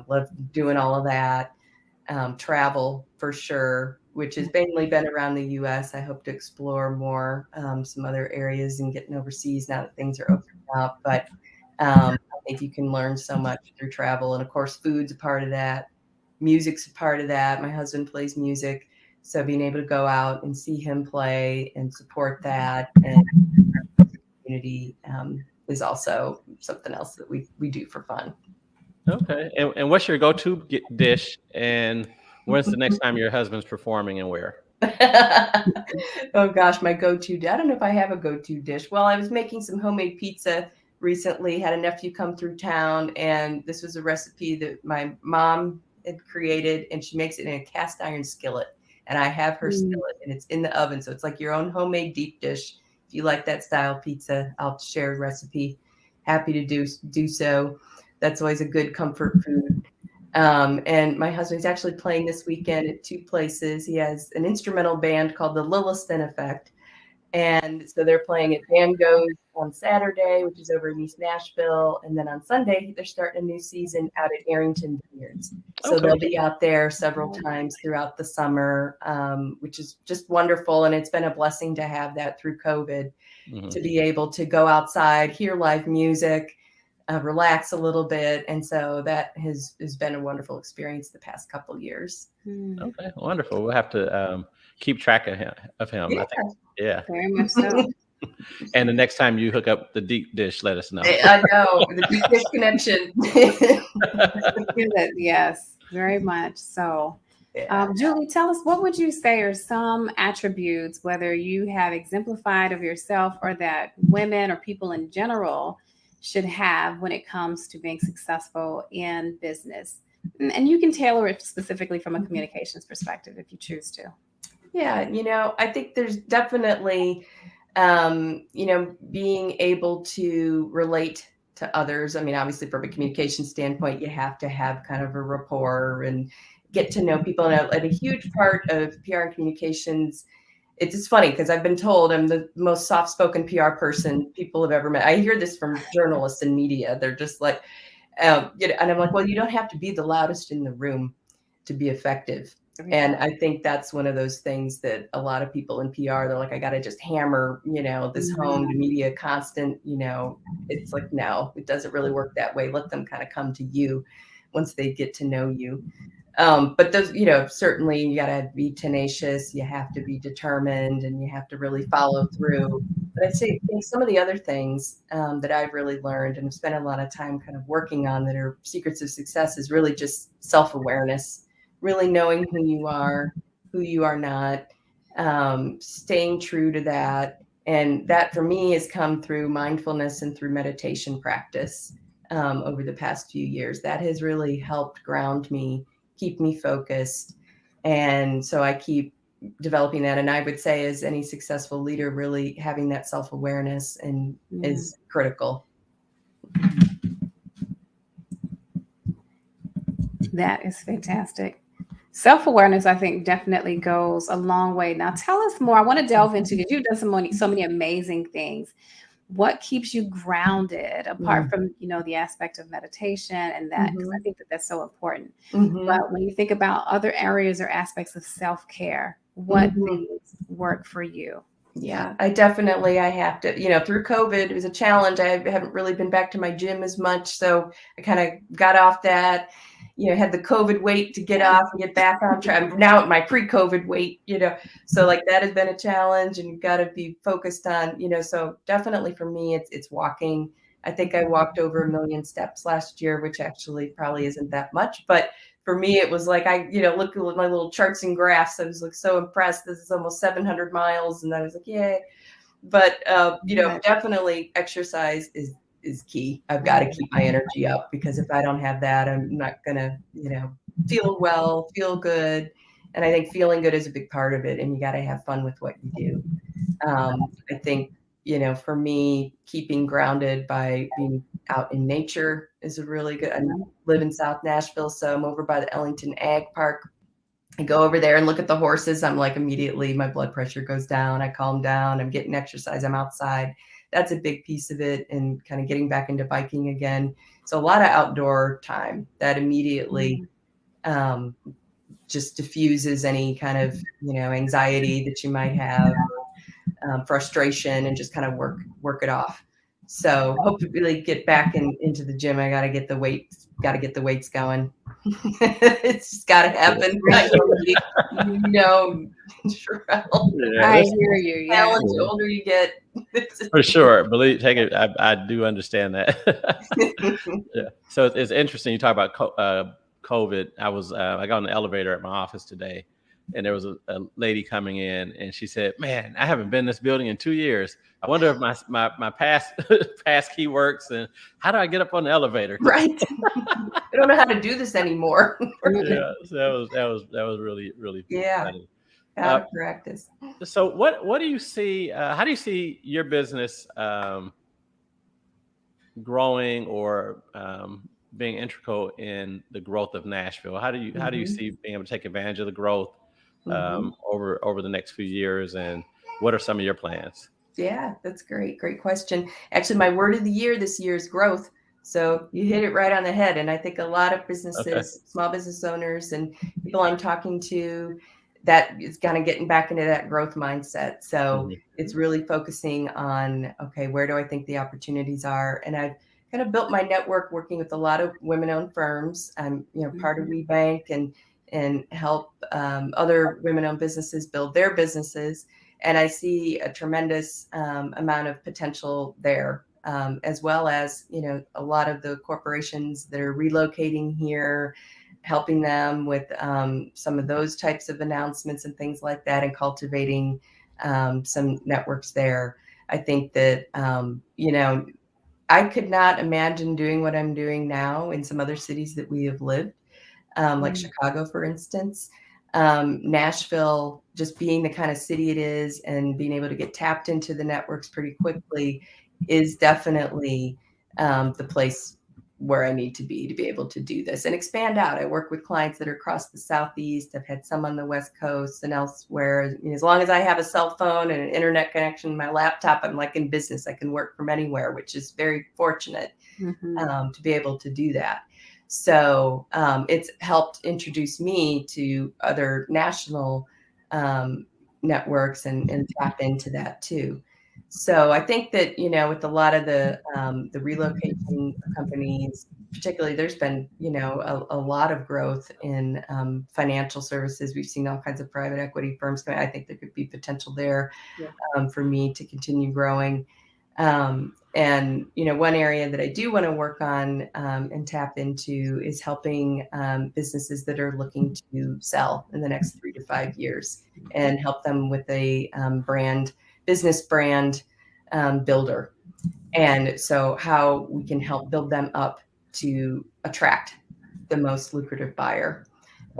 love doing all of that. Travel for sure, which has mainly been around the U.S. I hope to explore more, some other areas, and getting overseas now that things are opening up. But I think you can learn so much through travel. And of course, food's a part of that. Music's a part of that. My husband plays music. So being able to go out and see him play and support that, and the community is also something else that we do for fun. Okay. And what's your go-to dish? And when's the next time your husband's performing, and where? Oh gosh, my go-to. I don't know if I have a go-to dish. Well, I was making some homemade pizza recently, had a nephew come through town, and this was a recipe that my mom had created, and she makes it in a cast iron skillet. And I have her skillet, and it's in the oven. So it's like your own homemade deep dish. If you like that style pizza, I'll share a recipe. Happy to do so. That's always a good comfort food. And my husband's actually playing this weekend at two places. He has an instrumental band called the Lilliston Effect. And so they're playing at Van Gogh's on Saturday, which is over in East Nashville. And then on Sunday, they're starting a new season out at Arrington Vineyards. So they'll be out there several times throughout the summer, which is just wonderful. And it's been a blessing to have that through COVID, to be able to go outside, hear live music, relax a little bit. And so that has been a wonderful experience the past couple of years. Okay, wonderful. We'll have to keep track of him. Yeah. I think. Yeah, very much so. And the next time you hook up the deep dish, let us know. I know, the deep dish connection. Yes, very much so. Julie, tell us, what would you say are some attributes, whether you have exemplified of yourself or that women or people in general should have when it comes to being successful in business? And you can tailor it specifically from a communications perspective if you choose to. Yeah, I think there's definitely, being able to relate to others. I mean, obviously from a communication standpoint, you have to have kind of a rapport and get to know people. And a huge part of PR and communications, it's funny because I've been told I'm the most soft-spoken PR person people have ever met. I hear this from journalists and media. They're just like, and I'm like, well, you don't have to be the loudest in the room to be effective. And I think that's one of those things that a lot of people in PR, they're like, I got to just hammer, this home to media constant, it's like, no, it doesn't really work that way. Let them kind of come to you once they get to know you. But those, certainly you got to be tenacious, you have to be determined, and you have to really follow through. But I'd say some of the other things that I've really learned and have spent a lot of time kind of working on that are secrets of success is really just self-awareness. Really knowing who you are not, staying true to that. And that for me has come through mindfulness and through meditation practice over the past few years. That has really helped ground me, keep me focused. And so I keep developing that. And I would say as any successful leader, really having that self-awareness is critical. That is fantastic. Self-awareness, I think, definitely goes a long way. Now, tell us more. I want to delve into, because you've done so many amazing things. What keeps you grounded apart from, the aspect of meditation and that? Because I think that's so important. But when you think about other areas or aspects of self-care, what things work for you? Yeah, I have to, through COVID, it was a challenge. I haven't really been back to my gym as much. So I kind of got off that, had the COVID weight to get off and get back on track. I'm now at my pre-COVID weight, so like that has been a challenge, and you've got to be focused on, so definitely for me, it's walking. I think I walked over 1 million steps last year, which actually probably isn't that much, but for me, it was like, I, look at my little charts and graphs. I was like so impressed. This is almost 700 miles. And I was like, yay. But, definitely exercise is key. I've got to keep my energy up, because if I don't have that, I'm not going to, feel well, feel good. And I think feeling good is a big part of it. And you got to have fun with what you do. I think, for me, keeping grounded by being out in nature is a really good. I live in South Nashville, so I'm over by the Ellington Ag Park. I go over there and look at the horses. I'm like, immediately my blood pressure goes down. I calm down. I'm getting exercise. I'm outside. That's a big piece of it, and kind of getting back into biking again. So a lot of outdoor time that immediately just diffuses any kind of, anxiety that you might have, frustration, and just kind of work it off. So hope to really get back into the gym. I got to get the weights going. It's just got to happen. I hear you. Yeah. The older you get. For sure. Take it. I do understand that. Yeah. So it's interesting. You talk about COVID. I got on the elevator at my office today, and there was a lady coming in, and she said, "Man, I haven't been in this building in 2 years. I wonder if my pass key works, and how do I get up on the elevator?" Right. I don't know how to do this anymore. Yeah, so that was really funny. Out of practice. So what do you see? How do you see your business growing or being integral in the growth of Nashville? How do you see being able to take advantage of the growth over the next few years, and what are some of your plans? Yeah, that's great. Great question. Actually, my word of the year this year is growth. So you hit it right on the head. And I think a lot of businesses, small business owners and people I'm talking to, that is kind of getting back into that growth mindset. So it's really focusing on, okay, where do I think the opportunities are? And I've kind of built my network working with a lot of women-owned firms. I'm, part of WBENC and help other women-owned businesses build their businesses. And I see a tremendous amount of potential there, as well as, a lot of the corporations that are relocating here, helping them with some of those types of announcements and things like that, and cultivating some networks there. I think that, I could not imagine doing what I'm doing now in some other cities that we have lived, like Chicago, for instance. Nashville, just being the kind of city it is and being able to get tapped into the networks pretty quickly is definitely the place where I need to be able to do this and expand out. I work with clients that are across the Southeast. I've had some on the West Coast and elsewhere. As long as I have a cell phone and an internet connection, my laptop, I'm like in business. I can work from anywhere, which is very fortunate to be able to do that. So it's helped introduce me to other national networks and tap into that too. So I think that, with a lot of the relocation companies, particularly, there's been, a lot of growth in financial services. We've seen all kinds of private equity firms coming. I think there could be potential there for me to continue growing. And, one area that I do want to work on and tap into is helping businesses that are looking to sell in the next 3 to 5 years, and help them with a business brand builder. And so how we can help build them up to attract the most lucrative buyer.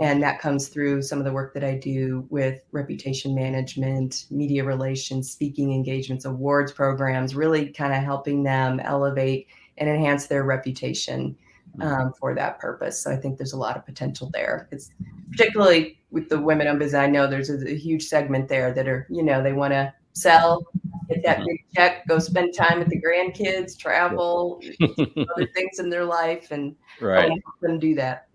And that comes through some of the work that I do with reputation management, media relations, speaking engagements, awards programs, really kind of helping them elevate and enhance their reputation for that purpose. So I think there's a lot of potential there. It's particularly with the women-owned business. I know there's a huge segment there that are, they want to sell, get that big check, go spend time with the grandkids, travel, other things in their life, and help them do that.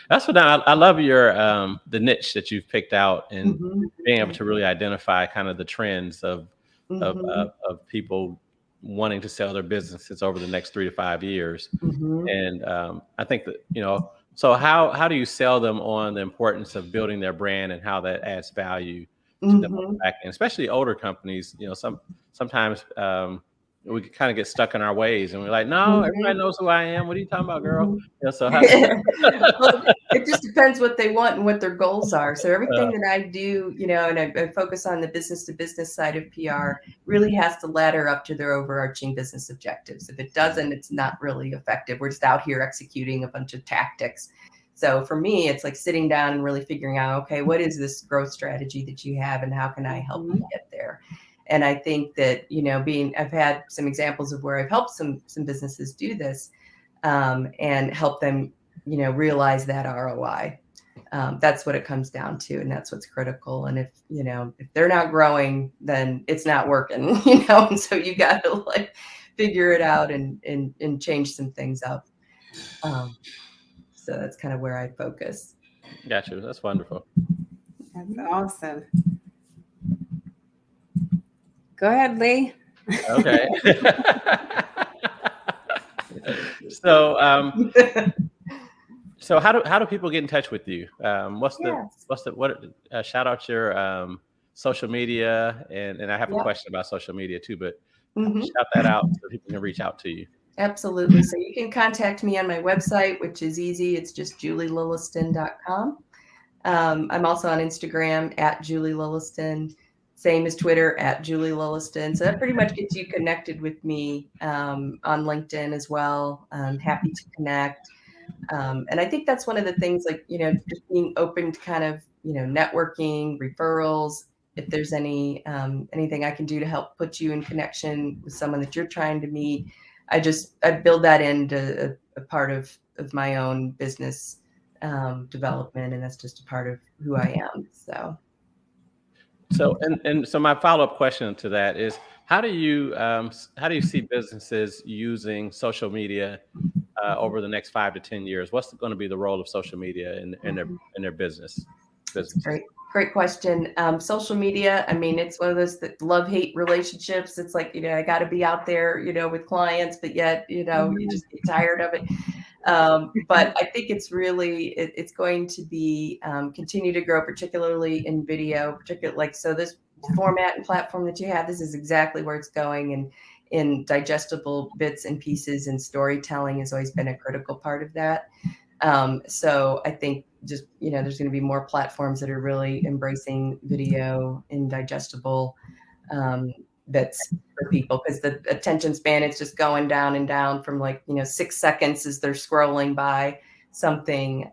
That's what I love your the niche that you've picked out, and being able to really identify kind of the trends of people wanting to sell their businesses over the next 3 to 5 years. And I think that, so how do you sell them on the importance of building their brand and how that adds value to them on the back end, especially older companies? Sometimes we kind of get stuck in our ways, and we're like, no, everybody knows who I am. What are you talking about, girl? So well, it just depends what they want and what their goals are. So everything that I do, and I focus on the business to business side of PR, really has to ladder up to their overarching business objectives. If it doesn't, it's not really effective. We're just out here executing a bunch of tactics. So for me, it's like sitting down and really figuring out, okay, what is this growth strategy that you have, and how can I help you get there? And I think that, I've had some examples of where I've helped some businesses do this and help them, realize that ROI. That's what it comes down to. And that's what's critical. And if they're not growing, then it's not working, and so you got to figure it out and change some things up. So that's kind of where I focus. Gotcha. That's wonderful. That's awesome. Go ahead, Lee. Okay. So how do people get in touch with you? Shout out your social media, and I have a question about social media too, but shout that out so people can reach out to you. Absolutely. So you can contact me on my website, which is easy. It's just julielilliston.com. I'm also on Instagram at Julie Lilliston. Same as Twitter at Julie Lilliston. So that pretty much gets you connected with me on LinkedIn as well. I'm happy to connect. And I think that's one of the things, just being open to kind of, networking, referrals. If there's anything I can do to help put you in connection with someone that you're trying to meet, I build that into a part of my own business development, and that's just a part of who I am. So my follow-up question to that is, how do you see businesses using social media over the next 5 to 10 years? What's going to be the role of social media in their business? Great question. Social media, it's one of those that love-hate relationships. It's like, I got to be out there, with clients, but yet, you just get tired of it. But I think it's really, it's going to be continue to grow, particularly in video, so this format and platform that you have, this is exactly where it's going. And in digestible bits and pieces, and storytelling has always been a critical part of that. So I think just, there's going to be more platforms that are really embracing video in digestible bits for people, because the attention span is just going down and down from 6 seconds as they're scrolling by something.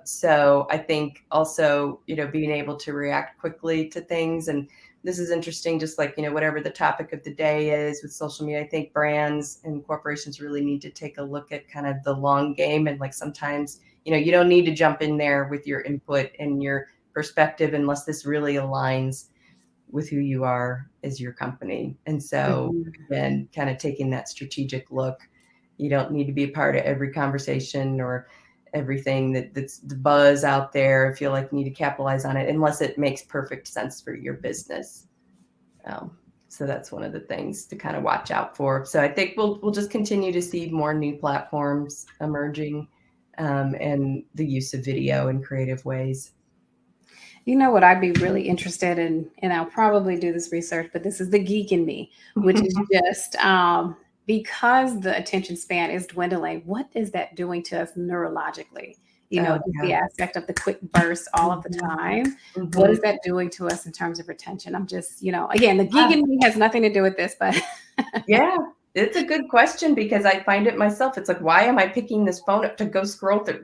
So I think also, being able to react quickly to things. And this is interesting, just whatever the topic of the day is with social media, I think brands and corporations really need to take a look at kind of the long game. And sometimes, you don't need to jump in there with your input and your perspective unless this really aligns with who you are as your company. And so then kind of taking that strategic look, you don't need to be a part of every conversation or everything that's the buzz out there. I feel like you need to capitalize on it unless it makes perfect sense for your business. So that's one of the things to kind of watch out for. So I think we'll just continue to see more new platforms emerging, and the use of video in creative ways. You know what I'd be really interested in, and I'll probably do this research, but this is the geek in me, which is just because the attention span is dwindling, what is that doing to us neurologically? The aspect of the quick bursts all of the time. What is that doing to us in terms of retention? I'm just, again, the geek in me has nothing to do with this, but yeah. It's a good question, because I find it myself. It's why am I picking this phone up to go scroll through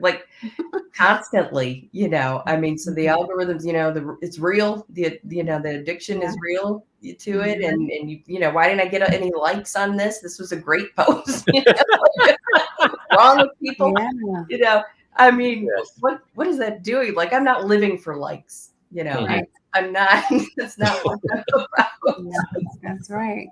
constantly? So the algorithms, it's real. The addiction is real to it. And why didn't I get any likes on this? This was a great post. What's wrong with people? Yeah. What is that doing? I'm not living for likes. I'm not. That's not what I'm about. Yeah, that's right.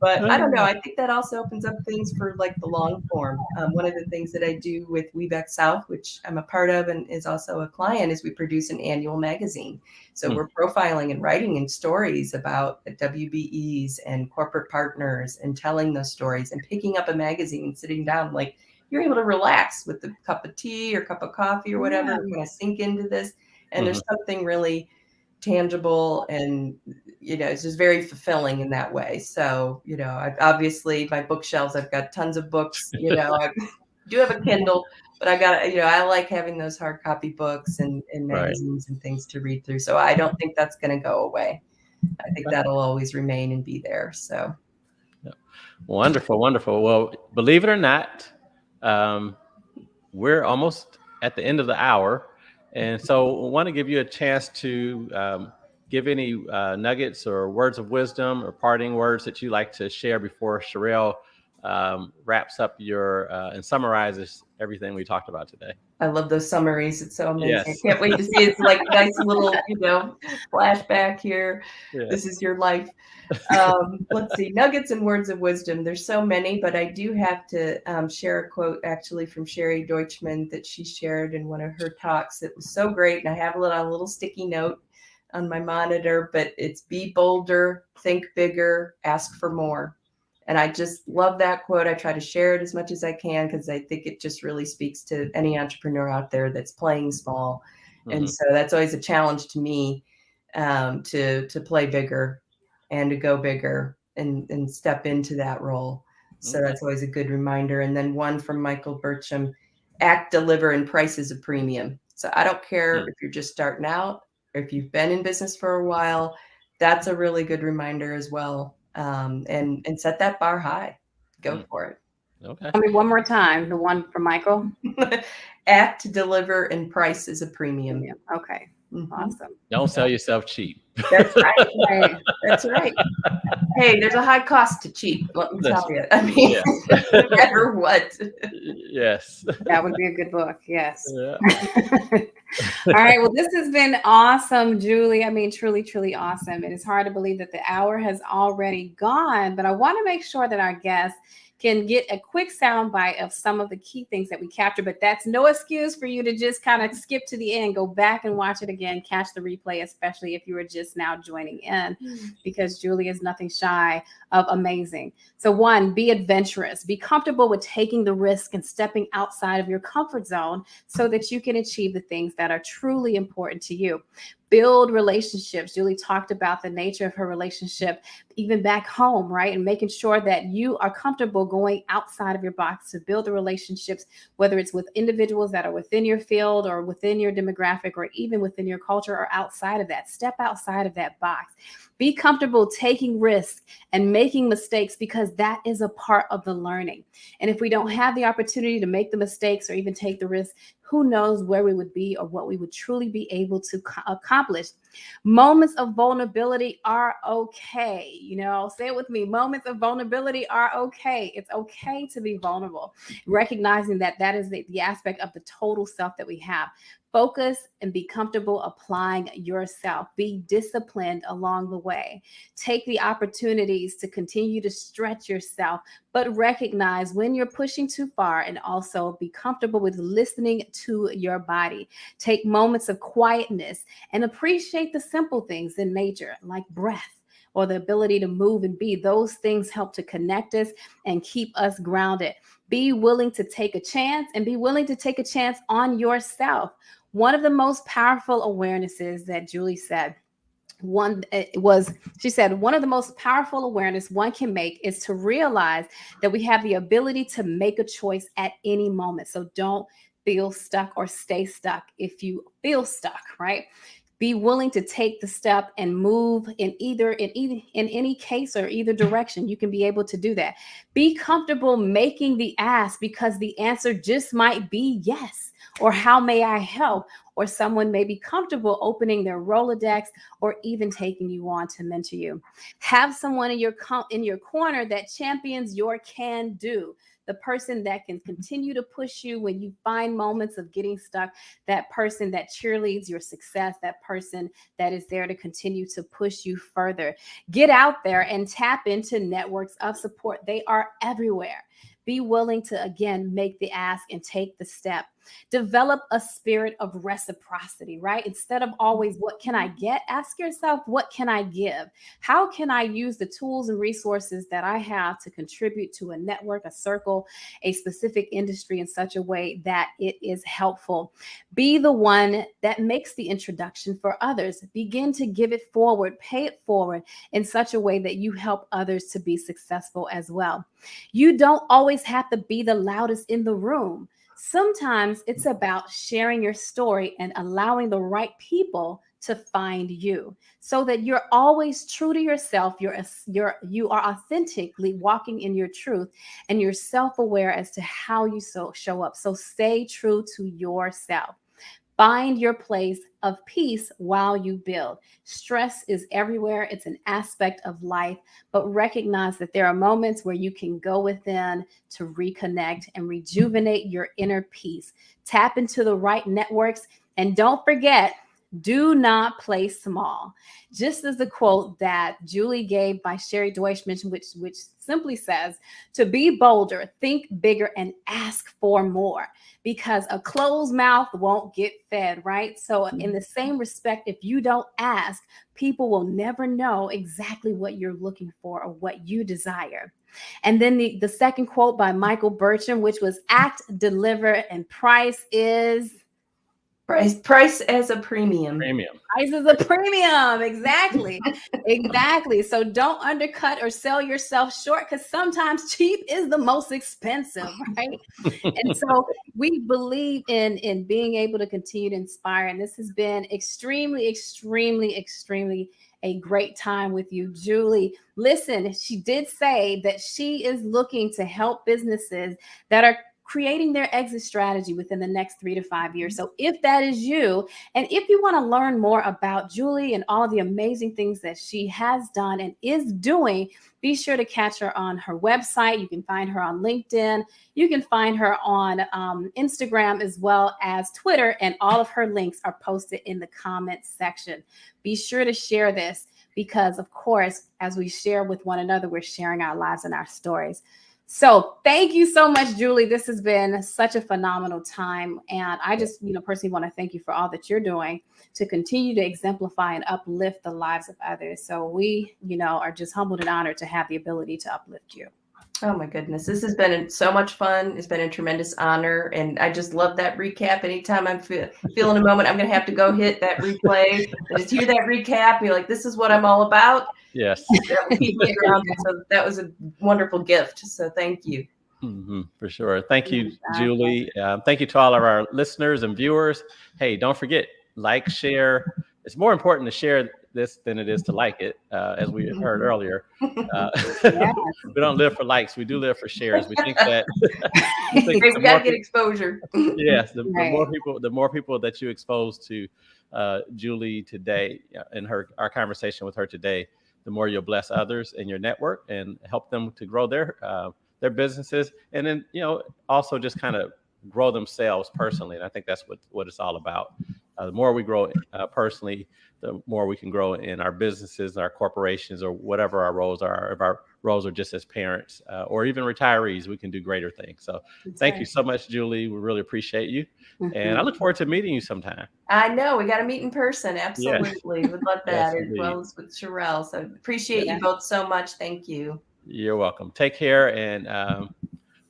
But I don't know. I think that also opens up things for the long form. One of the things that I do with WBENC South, which I'm a part of and is also a client, is we produce an annual magazine. So we're profiling and writing in stories about WBEs and corporate partners and telling those stories and picking up a magazine and sitting down. You're able to relax with a cup of tea or cup of coffee or whatever, kind of sink into this. And there's something really tangible and it's just very fulfilling in that way. So I've obviously, my bookshelves, I've got tons of books. I do have a Kindle, but I got I like having those hard copy books and magazines and things to read through. So I don't think that's going to go away. I think that'll always remain and be there. So wonderful. Well, believe it or not, we're almost at the end of the hour. And so I want to give you a chance to give any nuggets or words of wisdom or parting words that you like to share before Sherelle wraps up and summarizes everything we talked about today. I love those summaries. It's so amazing. Yes. I can't wait to see it. It's a nice little, flashback here. Yeah. This is your life. Let's see, nuggets and words of wisdom. There's so many, but I do have to share a quote actually from Sherry Deutschman that she shared in one of her talks. It was so great. And I have it on a little sticky note on my monitor, but it's be bolder, think bigger, ask for more. And I just love that quote. I try to share it as much as I can because I think it just really speaks to any entrepreneur out there that's playing small. And so that's always a challenge to me, to play bigger and to go bigger and step into that role. So that's always a good reminder. And then one from Michael Bircham, act, deliver, and price is a premium. So I don't care if you're just starting out or if you've been in business for a while, that's a really good reminder as well. And set that bar high. Go for it. Okay. One more time. The one from Michael. Act, deliver, and price is a premium. Okay. Awesome. Don't sell yourself cheap. That's right. That's right. Hey, there's a high cost to cheap. Let me tell you. No matter what. Yes. That would be a good book. Yes. Yeah. All right. Well, this has been awesome, Julie. Truly, truly awesome. And it's hard to believe that the hour has already gone, but I want to make sure that our guests can get a quick soundbite of some of the key things that we captured, but that's no excuse for you to just kind of skip to the end, go back and watch it again, catch the replay, especially if you are just now joining in, because Julie is nothing shy of amazing. So 1, be adventurous, be comfortable with taking the risk and stepping outside of your comfort zone so that you can achieve the things that are truly important to you. build relationships. Julie talked about the nature of her relationship, even back home, right? And making sure that you are comfortable going outside of your box to build the relationships, whether it's with individuals that are within your field or within your demographic or even within your culture or outside of that. Step outside of that box. Be comfortable taking risks and making mistakes, because that is a part of the learning. And if we don't have the opportunity to make the mistakes or even take the risk, who knows where we would be or what we would truly be able to accomplish. Moments of vulnerability are okay. Say it with me. Moments of vulnerability are okay. It's okay to be vulnerable, recognizing that that is the aspect of the total self that we have. Focus and be comfortable applying yourself. Be disciplined along the way. Take the opportunities to continue to stretch yourself, but recognize when you're pushing too far, and also be comfortable with listening to your body. Take moments of quietness and appreciate the simple things in nature, like breath or the ability to move and be. Those things help to connect us and keep us grounded. Be willing to take a chance, and be willing to take a chance on yourself. One of the most powerful awarenesses that Julie said, she said, one of the most powerful awareness one can make is to realize that we have the ability to make a choice at any moment. So don't feel stuck or stay stuck if you feel stuck, right? Be willing to take the step and move in any case or either direction. You can be able to do that. Be comfortable making the ask, because the answer just might be yes, or how may I help? Or someone may be comfortable opening their Rolodex or even taking you on to mentor you. Have someone in your corner that champions your can do. The person that can continue to push you when you find moments of getting stuck, that person that cheerleads your success, that person that is there to continue to push you further. Get out there and tap into networks of support. They are everywhere. Be willing to, again, make the ask and take the step. Develop a spirit of reciprocity, right? Instead of always, what can I get? Ask yourself, what can I give? How can I use the tools and resources that I have to contribute to a network, a circle, a specific industry in such a way that it is helpful? Be the one that makes the introduction for others. Begin to give it forward, pay it forward in such a way that you help others to be successful as well. You don't always have to be the loudest in the room. Sometimes it's about sharing your story and allowing the right people to find you, so that you're always true to yourself. You are authentically walking in your truth, and you're self-aware as to how you show up. So stay true to yourself. Find your place of peace while you build. Stress is everywhere. It's an aspect of life, but recognize that there are moments where you can go within to reconnect and rejuvenate your inner peace. Tap into the right networks, and don't forget, do not play small. Just as the quote that Julie gave by Sherry Deutsch mentioned, which simply says, to be bolder, think bigger, and ask for more, because a closed mouth won't get fed, right? So in the same respect, if you don't ask, people will never know exactly what you're looking for or what you desire. And then the second quote by Michael Burcham, which was, act, deliver, and price is... Price as a premium. Price is a premium. Exactly. Exactly. So don't undercut or sell yourself short, because sometimes cheap is the most expensive, right? And so we believe in being able to continue to inspire. And this has been extremely, extremely, extremely a great time with you, Julie. Listen, she did say that she is looking to help businesses that are creating their exit strategy within the next 3 to 5 years. So if that is you, and if you want to learn more about Julie and all the amazing things that she has done and is doing, be sure to catch her on her website. You can find her on LinkedIn. You can find her on Instagram as well as Twitter, and all of her links are posted in the comments section. Be sure to share this, because of course, as we share with one another, we're sharing our lives and our stories. So thank you so much, Julie. This has been such a phenomenal time. And I just, personally want to thank you for all that you're doing to continue to exemplify and uplift the lives of others. So we, are just humbled and honored to have the ability to uplift you. Oh my goodness. This has been so much fun. It's been a tremendous honor. And I just love that recap. Anytime I'm feeling a moment, I'm going to have to go hit that replay and just hear that recap. Be like, this is what I'm all about. Yes. That will keep me grounded. So that was a wonderful gift. So thank you. For sure. Thank you, Julie. Thank you to all of our listeners and viewers. Hey, don't forget, like, share. It's more important to share this than it is to like it, as we heard earlier. We don't live for likes. We do live for shares. We think that we got to get exposure. Yes, the more people that you expose to Julie today and our conversation with her today, the more you'll bless others in your network and help them to grow their businesses, and then also just kind of grow themselves personally. And I think that's what it's all about. The more we grow personally, the more we can grow in our businesses, our corporations, or whatever our roles are. If our roles are just as parents or even retirees, we can do greater things. So thank you so much, Julie. We really appreciate you. And I look forward to meeting you sometime. I know. We got to meet in person. Absolutely. Yes. Would love that, Yes, as well as with Sherelle. So appreciate you both so much. Thank you. You're welcome. Take care. And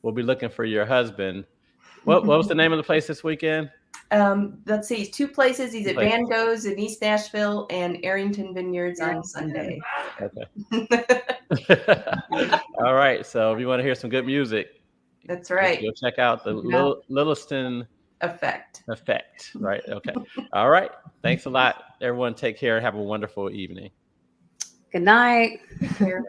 we'll be looking for your husband. What was the name of the place this weekend? Let's see. 2 places. He's at Van Gogh's in East Nashville and Arrington Vineyards on Sunday. Okay. All right. So if you want to hear some good music, that's right. Go check out the Lilliston Effect. Right. Okay. All right. Thanks a lot, everyone. Take care. Have a wonderful evening. Good night. Take care.